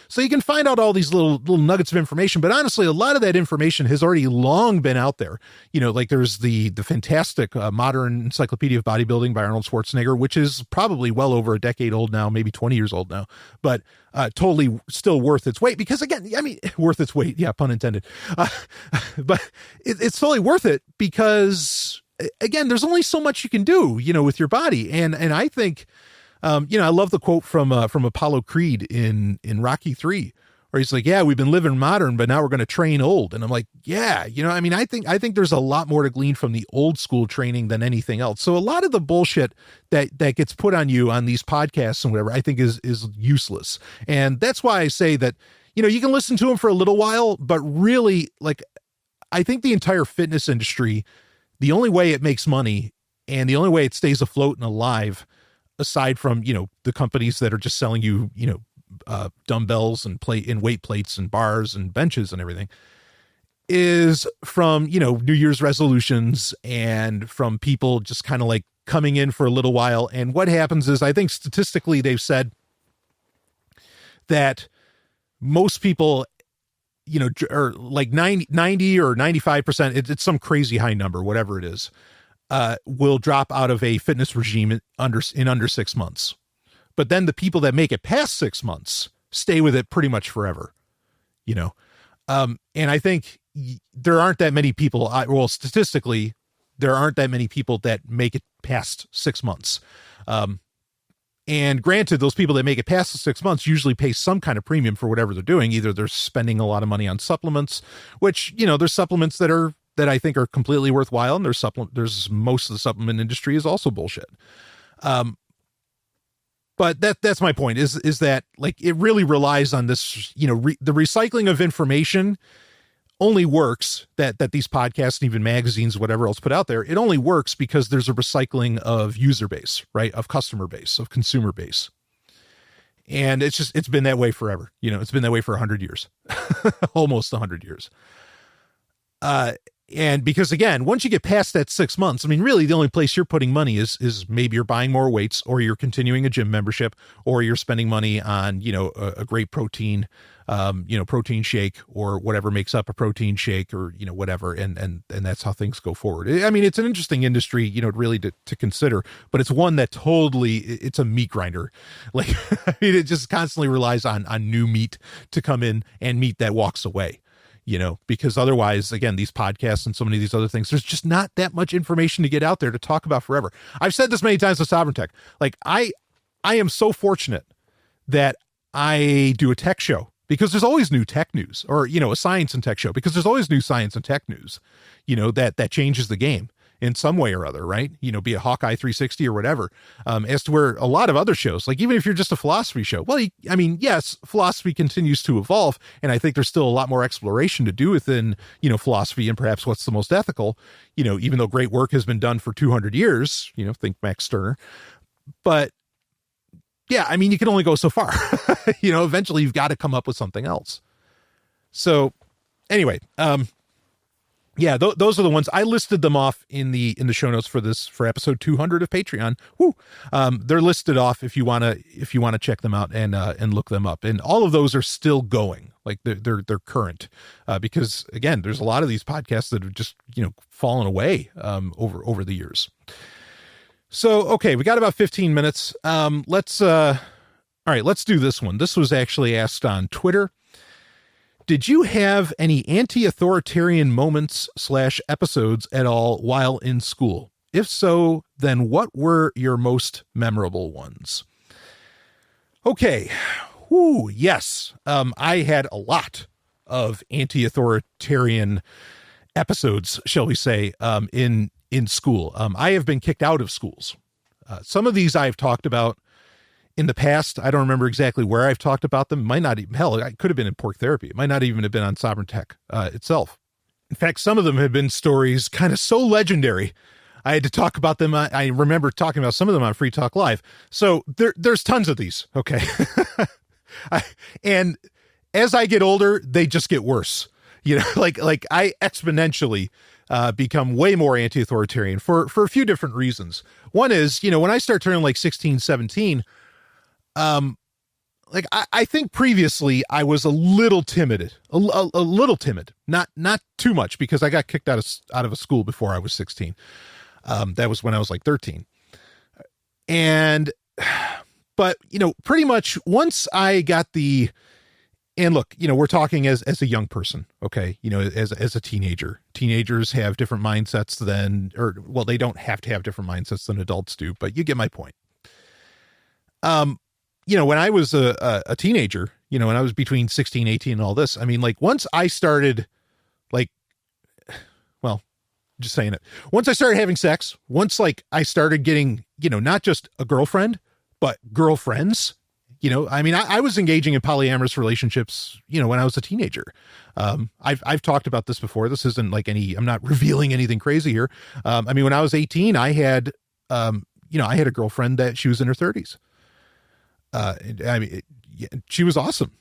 so you can find out all these little nuggets of information, but honestly, a lot of that information has already long been out there. Like there's the fantastic Modern Encyclopedia of Bodybuilding by Arnold Schwarzenegger, which is probably well over a decade old now, maybe 20 years old now, but totally still worth its weight, because again, worth its weight. Yeah, pun intended. But it's totally worth it, because again, there's only so much you can do, with your body. And I think, I love the quote from Apollo Creed in Rocky III, where he's like, yeah, we've been living modern, but now we're going to train old. And I'm like, yeah, I think there's a lot more to glean from the old school training than anything else. So a lot of the bullshit that gets put on you on these podcasts and whatever, I think is useless. And that's why I say that, you can listen to them for a little while, but really, like, I think the entire fitness industry, the only way it makes money and the only way it stays afloat and alive, aside from, the companies that are just selling you, dumbbells and weight plates and bars and benches and everything, is from, New Year's resolutions and from people just kind of like coming in for a little while. And what happens is, I think statistically they've said that most people, or like 90 or 95%, it's some crazy high number, whatever it is, will drop out of a fitness regime in under 6 months. But then the people that make it past 6 months stay with it pretty much forever, and I think there aren't that many people, statistically, there aren't that many people that make it past 6 months. And granted, those people that make it past the 6 months usually pay some kind of premium for whatever they're doing. Either they're spending a lot of money on supplements, which, there's supplements that I think are completely worthwhile. And there's most of the supplement industry is also bullshit. But that's my point, is that like it really relies on this, the recycling of information only works, that these podcasts and even magazines, whatever else put out there, it only works because there's a recycling of user base, right? Of customer base, of consumer base. And it's been that way forever. It's been that way for 100 years, almost 100 years. And because again, once you get past that 6 months, really the only place you're putting money is maybe you're buying more weights, or you're continuing a gym membership, or you're spending money on, a great protein, protein shake, or whatever makes up a protein shake, or, whatever. And that's how things go forward. It's an interesting industry, really to consider, but it's one that it's a meat grinder. Like, it just constantly relies on new meat to come in, and meat that walks away. Because otherwise, again, these podcasts and so many of these other things, there's just not that much information to get out there to talk about forever. I've said this many times to Sovereign Tech. Like, I am so fortunate that I do a tech show, because there's always new tech news, or, a science and tech show, because there's always new science and tech news, that changes the game in some way or other, right? Be it Hawkeye 360 or whatever, as to where a lot of other shows, like even if you're just a philosophy show, well, yes, philosophy continues to evolve. And I think there's still a lot more exploration to do within, philosophy, and perhaps what's the most ethical, even though great work has been done for 200 years, think Max Stirner. But yeah, you can only go so far, eventually you've got to come up with something else. So anyway, yeah, those are the ones I listed them off in the show notes for episode 200 of Patreon. Woo! They're listed off if you want to check them out and look them up. And all of those are still going. like they're current, because again, there's a lot of these podcasts that have just, fallen away, over the years. So, okay, we got about 15 minutes. All right, let's do this one. This was actually asked on Twitter. Did you have any anti-authoritarian moments / episodes at all while in school? If so, then what were your most memorable ones? Okay. Yes. I had a lot of anti-authoritarian episodes, shall we say, in school. I have been kicked out of schools. Some of these I've talked about in the past. I don't remember exactly where I've talked about them. Might not even, hell, I could have been in Pork Therapy. It might not even have been on Sovereign Tech itself. In fact, some of them have been stories kind of so legendary, I had to talk about them. I remember talking about some of them on Free Talk Live. So there's tons of these. Okay. And as I get older, they just get worse. Like I exponentially become way more anti-authoritarian for a few different reasons. One is, when I start turning like 16, 17, like I think previously I was a little timid, a little timid, not too much, because I got kicked out of a school before I was 16. That was when I was like 13. But pretty much once I got and look, we're talking as a young person, okay? As a teenager. Teenagers have different mindsets they don't have to have different mindsets than adults do, but you get my point. When I was a teenager, when I was between 16, 18 and all this, I mean, like once I started just saying it, once I started having sex, once like I started getting, not just a girlfriend, but girlfriends, I mean, I was engaging in polyamorous relationships, when I was a teenager. I've talked about this before. This isn't like I'm not revealing anything crazy here. I mean, when I was 18, I had a girlfriend that she was in her 30s. I mean, she was awesome.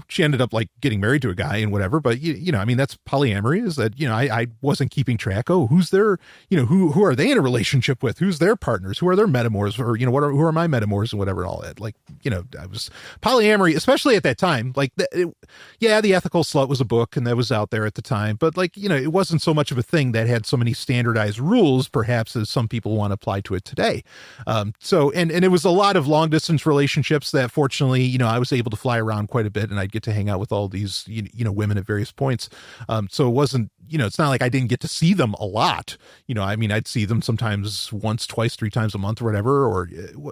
She ended up like getting married to a guy and whatever, but I mean, that's polyamory, is that, I wasn't keeping track. Oh, who's their, who are they in a relationship with? Who's their partners? Who are their metamors? Or, who are my metamors and whatever, and all that. Like, I was polyamory, especially at that time. Like, the Ethical Slut was a book and that was out there at the time, but like, it wasn't so much of a thing that had so many standardized rules, perhaps, as some people want to apply to it today. So it was a lot of long distance relationships that fortunately, I was able to fly around quite a bit, and I'd get to hang out with all these, women at various points. So it wasn't, it's not like I didn't get to see them a lot. I mean, I'd see them sometimes once, twice, 3 times a month or whatever, or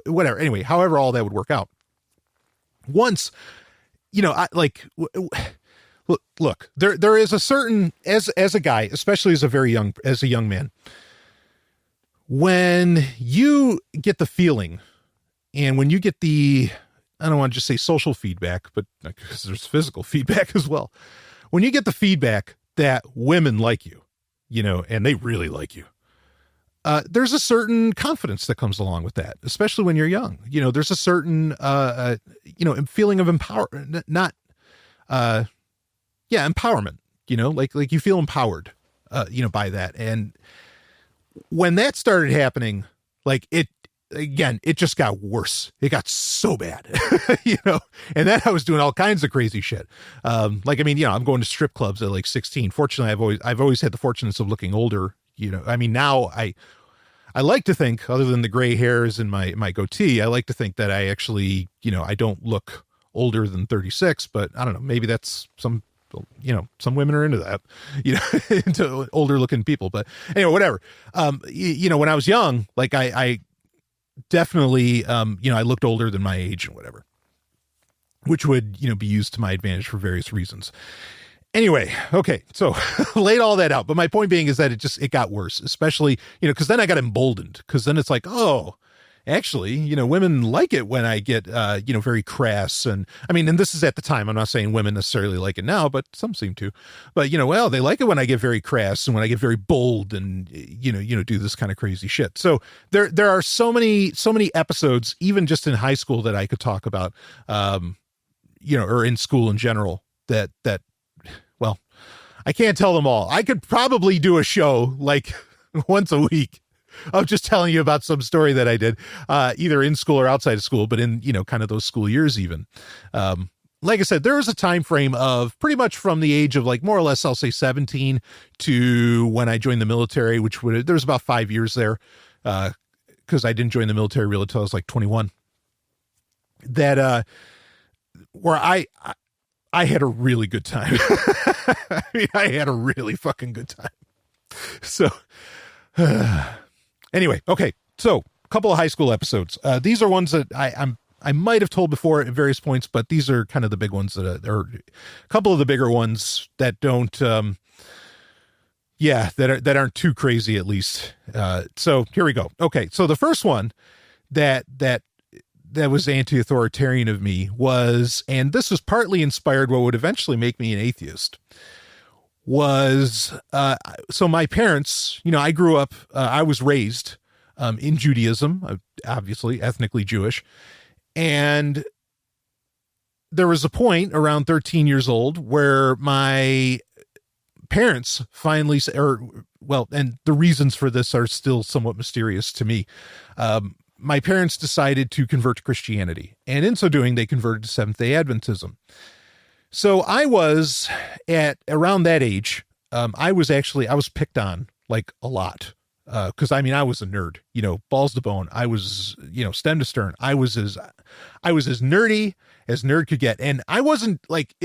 whatever. Anyway, however, all that would work out. Once, look, there is a certain, as a guy, especially as a young man, when you get the feeling and when you get I don't want to just say social feedback, but because there's physical feedback as well. When you get the feedback that women like you, and they really like you, there's a certain confidence that comes along with that, especially when you're young. There's a certain, feeling of empowerment, empowerment, like you feel empowered, by that. And when that started happening, like it just got worse. It got so bad, and then I was doing all kinds of crazy shit. I'm going to strip clubs at like 16. Fortunately, I've always had the fortunates of looking older. I mean, now I like to think, other than the gray hairs and my goatee, I like to think that I actually, I don't look older than 36, but I don't know, maybe that's some women are into that, into older looking people, but anyway, whatever. When I was young, like I definitely, I looked older than my age and whatever, which would, be used to my advantage for various reasons. Anyway, okay, so laid all that out. But my point being is that it got worse, especially, because then I got emboldened, because then it's like, oh, actually, women like it when I get, very crass. And I mean, and this is at the time, I'm not saying women necessarily like it now, but some seem to. But, they like it when I get very crass and when I get very bold and, do this kind of crazy shit. So there are so many episodes, even just in high school, that I could talk about, or in school in general, that, well, I can't tell them all. I could probably do a show like once a week of just telling you about some story that I did, either in school or outside of school, but in, kind of those school years even. like I said, there was a time frame of pretty much from the age of like more or less, I'll say 17 to when I joined the military, there was about 5 years there. Cause I didn't join the military really until I was like 21, that, where I had a really good time. I mean, I had a really fucking good time. So, anyway, okay. So a couple of high school episodes. These are ones that I might have told before at various points, but these are kind of the big ones that are a couple of the bigger ones that don't, that aren't too crazy at least. So here we go. Okay. So the first one that was anti-authoritarian of me was, and this was partly inspired what would eventually make me an atheist, was, so my parents, I grew up, I was raised, in Judaism, obviously ethnically Jewish. And there was a point around 13 years old where my parents finally, and the reasons for this are still somewhat mysterious to me. My parents decided to convert to Christianity, and in so doing, they converted to Seventh-day Adventism. So I was at around that age. I was picked on like a lot. Cause I mean, I was a nerd, balls to bone. I was, stem to stern. I was as nerdy as nerd could get. And it wasn't like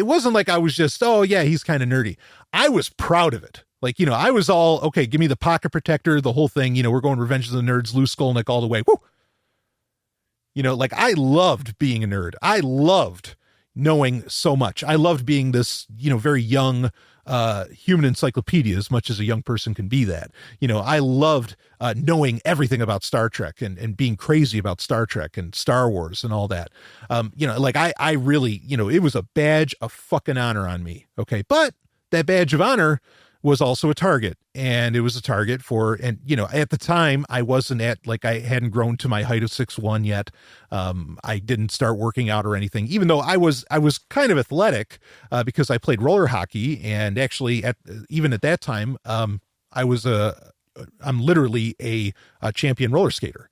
I was just, oh yeah, he's kind of nerdy. I was proud of it. Like, I was all, okay, give me the pocket protector, the whole thing, we're going Revenge of the Nerds, Lou Skolnick all the way. Woo! Like I loved being a nerd. I loved knowing so much. I loved being this, very young, human encyclopedia, as much as a young person can be that. I loved knowing everything about Star Trek and being crazy about Star Trek and Star Wars and all that. Like I really, it was a badge of fucking honor on me. Okay. But that badge of honor was also a target, and it was a target for, and at the time I wasn't I hadn't grown to my height of 6'1" yet. I didn't start working out or anything, even though I was kind of athletic, because I played roller hockey. And actually even at that time, I'm literally a champion roller skater.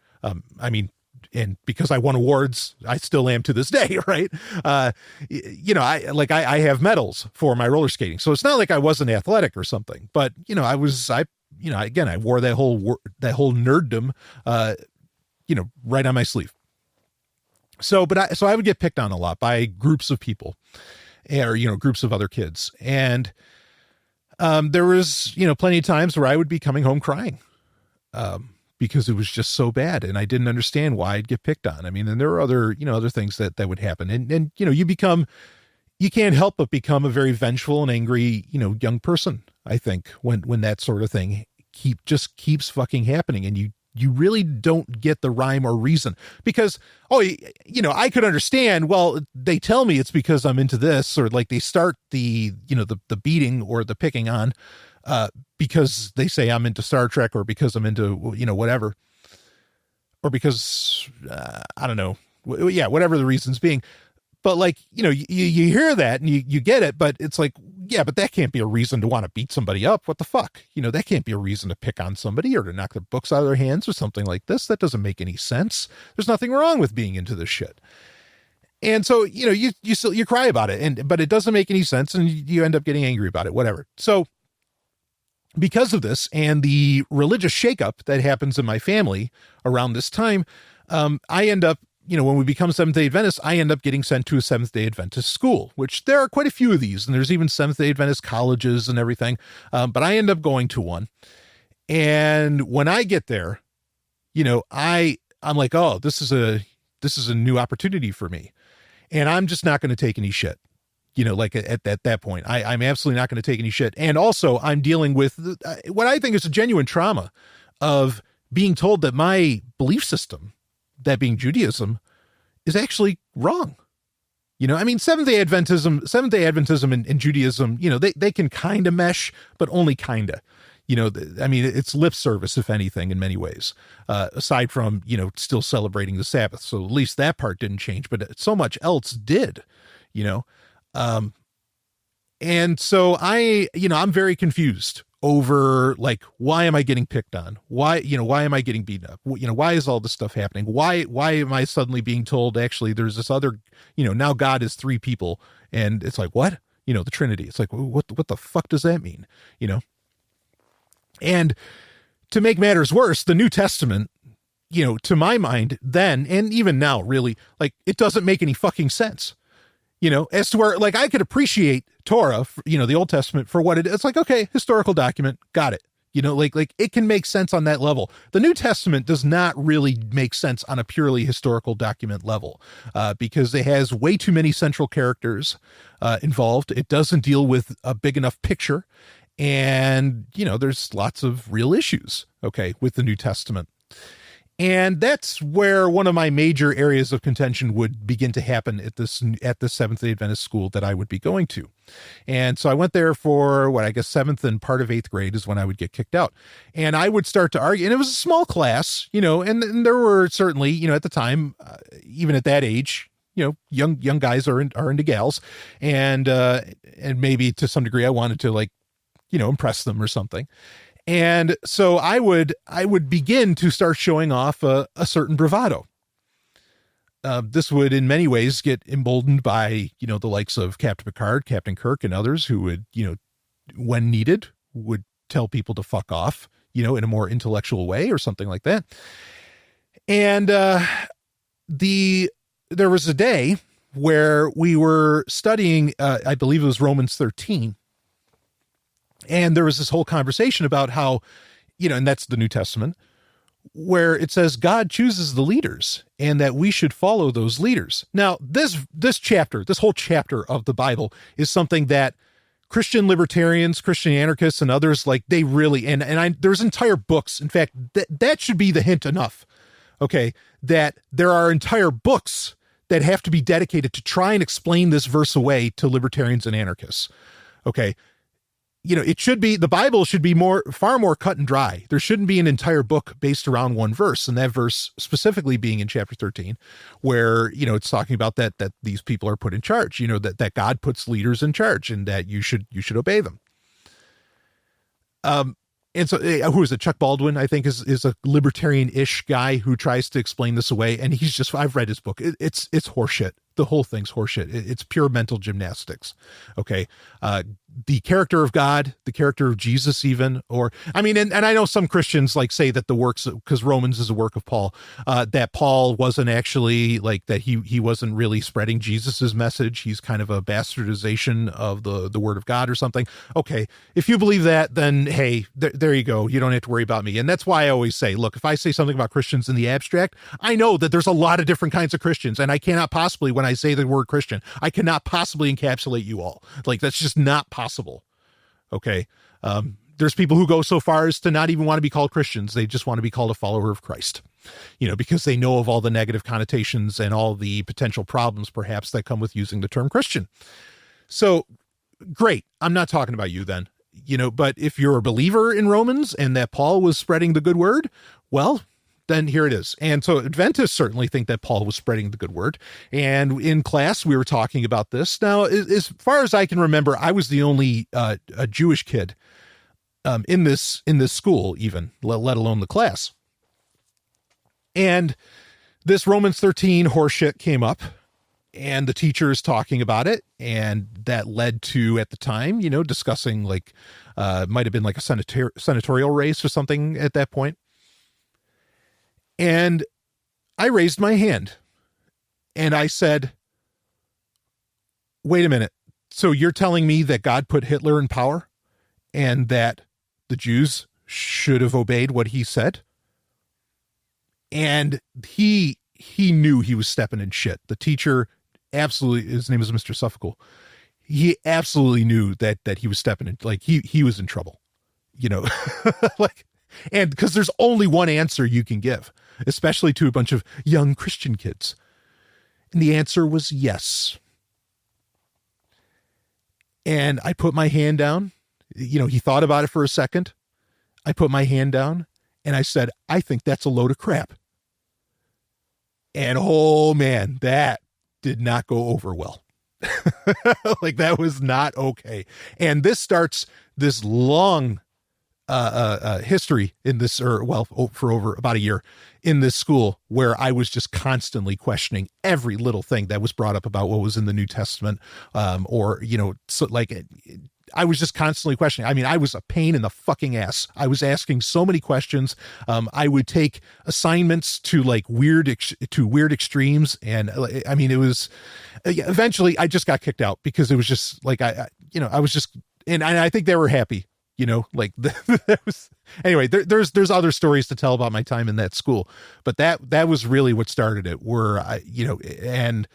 And because I won awards, I still am to this day, right? I have medals for my roller skating. So it's not like I wasn't athletic or something, but, I wore that whole nerddom, right on my sleeve. So I would get picked on a lot by groups of people or, groups of other kids. And, there was, plenty of times where I would be coming home crying, because it was just so bad and I didn't understand why I'd get picked on. I mean, and there are other things that would happen. And, you can't help but become a very vengeful and angry, young person, I think, when that sort of thing keeps fucking happening. And you really don't get the rhyme or reason, because, I could understand, well, they tell me it's because I'm into this, or like they start the beating or the picking on, because they say I'm into Star Trek, or because I'm into, whatever, or because, I don't know. Yeah. Whatever the reasons being. But like, you hear that and you get it, but it's like, yeah, but that can't be a reason to want to beat somebody up. What the fuck? That can't be a reason to pick on somebody or to knock their books out of their hands or something like this. That doesn't make any sense. There's nothing wrong with being into this shit. And so, you cry about it, but it doesn't make any sense, and you end up getting angry about it, whatever. So because of this and the religious shakeup that happens in my family around this time, I end up, when we become Seventh-day Adventists, I end up getting sent to a Seventh-day Adventist school, which there are quite a few of these, and there's even Seventh-day Adventist colleges and everything. But I end up going to one. And when I get there, I'm like, oh, this is a new opportunity for me. And I'm just not going to take any shit. Like at that point, I'm absolutely not going to take any shit. And also I'm dealing with what I think is a genuine trauma of being told that my belief system, that being Judaism, is actually wrong. Seventh-day Adventism and Judaism, they can kind of mesh, but only kind of. It's lip service, if anything, in many ways, aside from, still celebrating the Sabbath. So at least that part didn't change, but so much else did, and so I'm very confused over like, why am I getting picked on? Why am I getting beaten up? Why is all this stuff happening? Why am I suddenly being told actually there's this other, now God is three people, and it's like, what? The Trinity. It's like, what the fuck does that mean? And to make matters worse, the New Testament, to my mind then, and even now really, like, it doesn't make any fucking sense. As to where, like, I could appreciate Torah, the Old Testament for what it is. It's like, okay, historical document, got it. Like it can make sense on that level. The New Testament does not really make sense on a purely historical document level, because it has way too many central characters involved. It doesn't deal with a big enough picture. And, there's lots of real issues, okay, with the New Testament. And that's where one of my major areas of contention would begin to happen at the Seventh-day Adventist school that I would be going to. And so I went there for seventh and part of eighth grade is when I would get kicked out. And I would start to argue, and it was a small class, and there were certainly, at the time, even at that age, young guys are into gals, and maybe to some degree I wanted to impress them or something. And so I would begin to start showing off a certain bravado. This would in many ways get emboldened by, the likes of Captain Picard, Captain Kirk, and others who would, when needed, would tell people to fuck off, in a more intellectual way or something like that. And there was a day where we were studying, I believe it was Romans 13. And there was this whole conversation about how, and that's the New Testament, where it says God chooses the leaders and that we should follow those leaders. Now, this whole chapter of the Bible is something that Christian libertarians, Christian anarchists, and others, like, they really, there's entire books. In fact, that should be the hint enough, okay, that there are entire books that have to be dedicated to try and explain this verse away to libertarians and anarchists, okay? The Bible should be far more cut and dry. There shouldn't be an entire book based around one verse, and that verse specifically being in chapter 13, where, it's talking about that these people are put in charge, that God puts leaders in charge and that you should obey them. And so who is it? Chuck Baldwin, I think, is a libertarian-ish guy who tries to explain this away. And I've read his book. It's horseshit. The whole thing's horseshit. It's pure mental gymnastics. Okay. The character of God, the character of Jesus even, and I know some Christians say that the works, because Romans is a work of Paul, that Paul wasn't actually that he wasn't really spreading Jesus's message. He's kind of a bastardization of the word of God or something. Okay. If you believe that, then hey, there you go. You don't have to worry about me. And that's why I always say, look, if I say something about Christians in the abstract, I know that there's a lot of different kinds of Christians, and I cannot possibly, when I say the word Christian, I cannot possibly encapsulate you all. That's just not possible. Okay. There's people who go so far as to not even want to be called Christians. They just want to be called a follower of Christ, because they know of all the negative connotations and all the potential problems perhaps that come with using the term Christian. So great. I'm not talking about you then, but if you're a believer in Romans and that Paul was spreading the good word, well, then here it is. And so Adventists certainly think that Paul was spreading the good word. And in class, we were talking about this. Now, as far as I can remember, I was the only a Jewish kid in this school, even, let alone the class. And this Romans 13 horseshit came up, and the teacher is talking about it. And that led to, at the time, discussing might have been a senatorial race or something at that point. And I raised my hand and I said, wait a minute. So you're telling me that God put Hitler in power and that the Jews should have obeyed what he said? And he knew he was stepping in shit. The teacher absolutely, his name is Mr. Suffolk. He absolutely knew that he was stepping in, he was in trouble, and because there's only one answer you can give, especially to a bunch of young Christian kids. And the answer was yes. And I put my hand down. He thought about it for a second. I put my hand down and I said, I think that's a load of crap. And oh man, that did not go over well. That was not okay. And this starts this long history in this, for over about a year in this school, where I was just constantly questioning every little thing that was brought up about what was in the New Testament, I was just constantly questioning. I mean, I was a pain in the fucking ass. I was asking so many questions. I would take assignments to like weird extremes. And I mean, it was, eventually I just got kicked out because it was just like, I was just, and I think they were happy, that was, anyway, there's other stories to tell about my time in that school, but that was really what started it, where and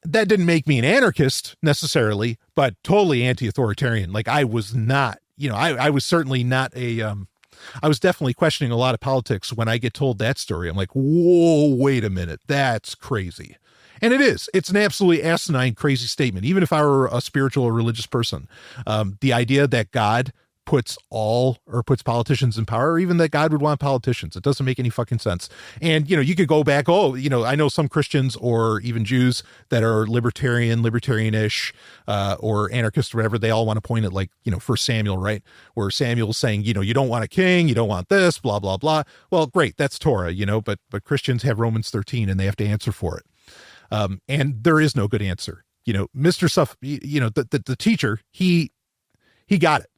that didn't make me an anarchist necessarily, but totally anti-authoritarian. Like I was not, I was certainly not I was definitely questioning a lot of politics when I get told that story. I'm like, whoa, wait a minute. That's crazy. And it's an absolutely asinine, crazy statement. Even if I were a spiritual or religious person, the idea that God puts politicians in power, or even that God would want politicians. It doesn't make any fucking sense. And, you could go back, I know some Christians or even Jews that are libertarian-ish, or anarchist or whatever. They all want to point at 1 Samuel, right? Where Samuel's saying, you don't want a king, you don't want this, blah, blah, blah. Well, great. That's Torah, but Christians have Romans 13 and they have to answer for it. And there is no good answer. Mr. Suff, the teacher, he got it.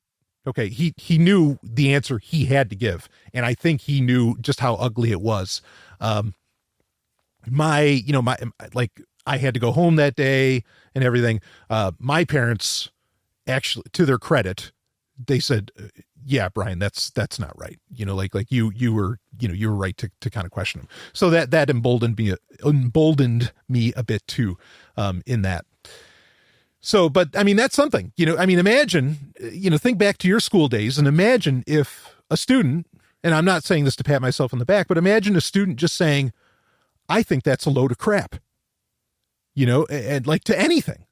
Okay, he knew the answer he had to give, and I think he knew just how ugly it was. I had to go home that day and everything. My parents, actually, to their credit, they said, "Yeah, Brian, that's not right." You were right to kind of question him. So that emboldened me a bit too, in that. So, but I mean, that's something, imagine, think back to your school days and imagine if a student, and I'm not saying this to pat myself on the back, but imagine a student just saying, I think that's a load of crap, and like to anything.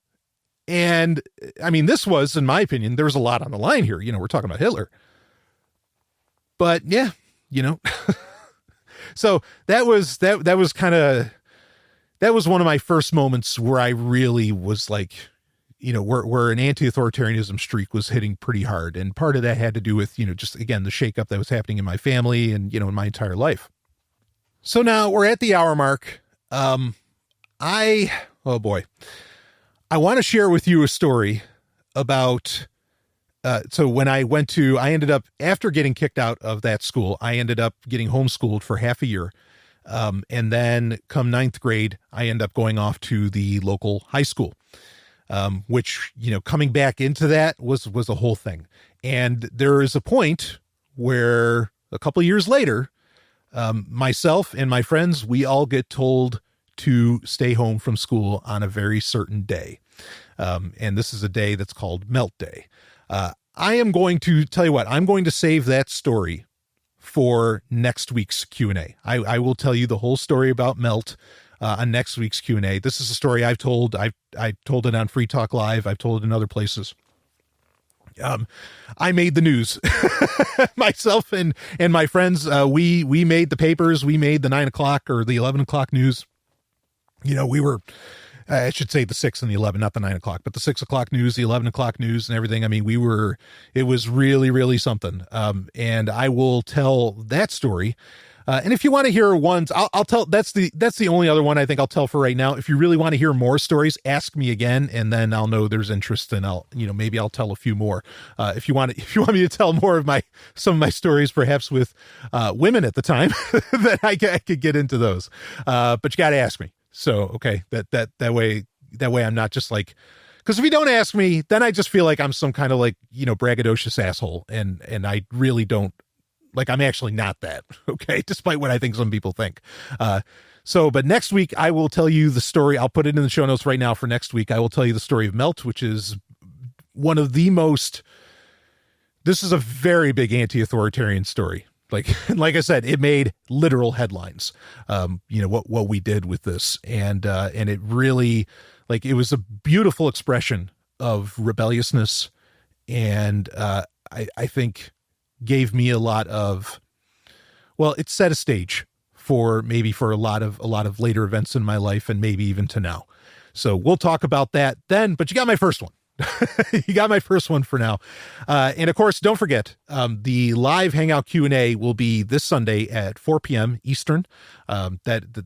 And I mean, this was, in my opinion, there was a lot on the line here. We're talking about Hitler, but yeah, so that was one of my first moments where I really was like, where an anti-authoritarianism streak was hitting pretty hard. And part of that had to do with, just again, the shakeup that was happening in my family and, in my entire life. So now we're at the hour mark. Oh boy, I want to share with you a story about, so when I ended up, after getting kicked out of that school, I ended up getting homeschooled for half a year. And then come 9th grade, I ended up going off to the local high school. Which, coming back into that was a whole thing. And there is a point where a couple of years later, myself and my friends, we all get told to stay home from school on a very certain day. And this is a day that's called Melt Day. I am going to tell you what, I'm going to save that story for next week's Q&A. I will tell you the whole story about Melt on next week's Q&A. This is a story I've told. I told it on Free Talk Live. I've told it in other places. I made the news. Myself and my friends, we made the papers. We made the 9 o'clock or the 11 o'clock news. We were, I should say the 6 and the 11, not the 9 o'clock, but the 6 o'clock news, the 11 o'clock news and everything. I mean, it was really, really something. And I will tell that story. And if you want to hear ones, I'll tell, that's the only other one I think I'll tell for right now. If you really want to hear more stories, ask me again, and then I'll know there's interest, and maybe I'll tell a few more. If you want me to tell more of some of my stories, perhaps with women at the time, that I could get into those. But you got to ask me. So, okay, that way I'm not just like, because if you don't ask me, then I just feel like I'm some kind of braggadocious asshole, and I really don't. Like, I'm actually not that, okay? Despite what I think some people think. But next week, I will tell you the story. I'll put it in the show notes right now for next week. I will tell you the story of Melt, which is one of the most, this is a very big anti-authoritarian story. Like I said, it made literal headlines, what we did with this. And it really, it was a beautiful expression of rebelliousness. And I think gave me a lot of, it set a stage for a lot of later events in my life and maybe even to now. So we'll talk about that then, but you got my first one. You got my first one for now. And of course, don't forget, the live Hangout Q&A will be this Sunday at 4 p.m. Eastern.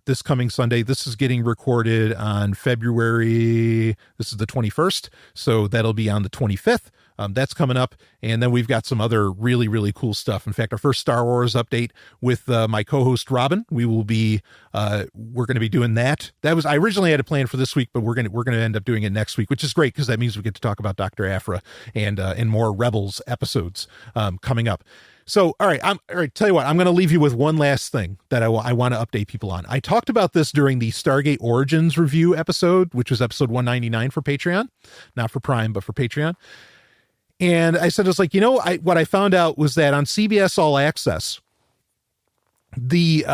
This coming Sunday. This is getting recorded on February. This is the 21st. So that'll be on the 25th. That's coming up. And then we've got some other really, really cool stuff. In fact, our first Star Wars update with my co-host Robin. We're going to be doing that. I originally had a plan for this week, but we're going to end up doing it next week, which is great because that means we get to talk about Dr. Aphra and more Rebels episodes coming up. So, all right, tell you what, I'm going to leave you with one last thing that I want to update people on. I talked about this during the Stargate Origins review episode, which was episode 199 for Patreon, not for Prime, but for Patreon. And I said, it's like, what I found out was that on CBS All Access, the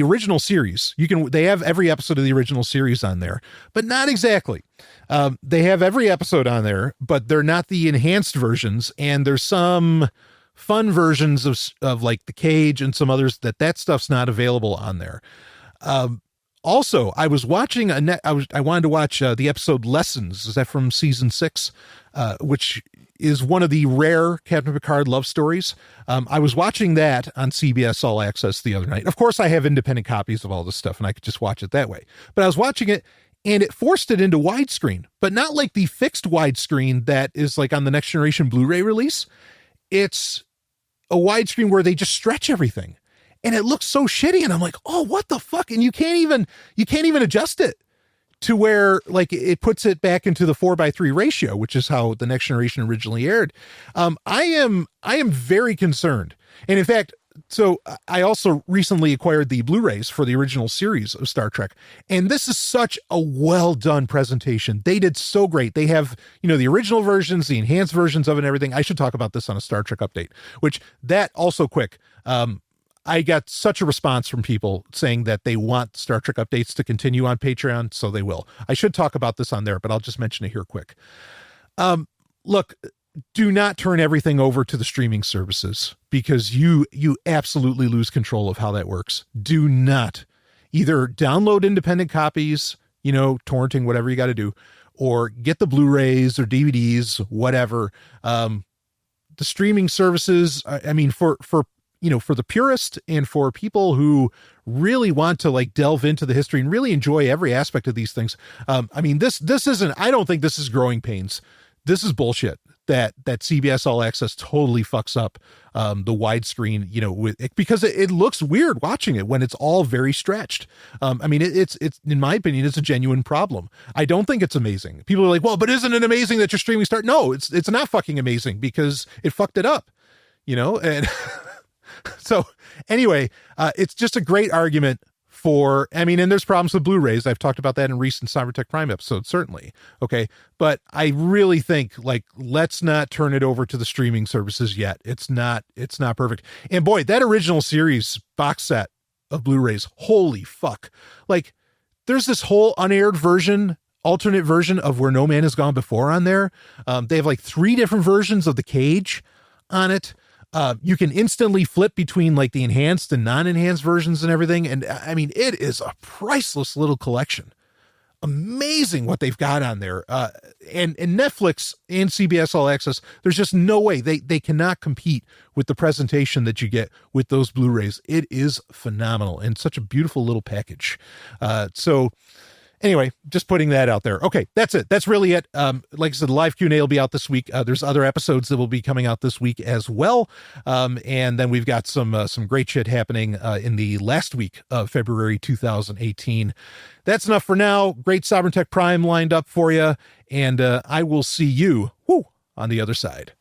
original series, they have every episode of the original series on there, but not exactly. They have every episode on there, but they're not the enhanced versions. And there's some fun versions of like The Cage and some others that stuff's not available on there. Also, I was watching I wanted to watch the episode Lessons. Is that from season 6? Which is one of the rare Captain Picard love stories. I was watching that on CBS All Access the other night. Of course, I have independent copies of all this stuff, and I could just watch it that way. But I was watching it, and it forced it into widescreen, but not like the fixed widescreen that is like on the Next Generation Blu-ray release. It's a widescreen where they just stretch everything. And it looks so shitty. And I'm like, oh, what the fuck? And you can't even adjust it to where like it puts it back into the 4:3 ratio, which is how the Next Generation originally aired. I am very concerned. And in fact, so I also recently acquired the Blu-rays for the original series of Star Trek. And this is such a well done presentation. They did so great. They have, the original versions, the enhanced versions of it and everything. I should talk about this on a Star Trek update, which that also quick. I got such a response from people saying that they want Star Trek updates to continue on Patreon, so they will. I should talk about this on there, but I'll just mention it here quick. Look, do not turn everything over to the streaming services because you absolutely lose control of how that works. Do not. Either download independent copies, torrenting, whatever you got to do, or get the Blu-rays or DVDs, whatever. The streaming services, for the purist and for people who really want to like delve into the history and really enjoy every aspect of these things. This isn't, I don't think this is growing pains. This is bullshit that CBS All Access totally fucks up the widescreen, because it looks weird watching it when it's all very stretched. It's in my opinion, it's a genuine problem. I don't think it's amazing. People are like, well, but isn't it amazing that you're streaming Star? No, it's not fucking amazing because it fucked it up, and so anyway, it's just a great argument and there's problems with Blu-rays. I've talked about that in recent Cybertech Prime episodes, certainly. Okay. But I really think let's not turn it over to the streaming services yet. It's not perfect. And boy, that original series box set of Blu-rays, holy fuck. There's this whole unaired version, alternate version of Where No Man Has Gone Before on there. They have 3 different versions of The Cage on it. You can instantly flip between the enhanced and non-enhanced versions and everything. And it is a priceless little collection. Amazing what they've got on there. And Netflix and CBS All Access, there's just no way they cannot compete with the presentation that you get with those Blu-rays. It is phenomenal and such a beautiful little package. Anyway, just putting that out there. Okay, that's it. That's really it. Like I said, the live Q&A will be out this week. There's other episodes that will be coming out this week as well. And then we've got some great shit happening in the last week of February 2018. That's enough for now. Great Sovereign Tech Prime lined up for you. And I will see you on the other side.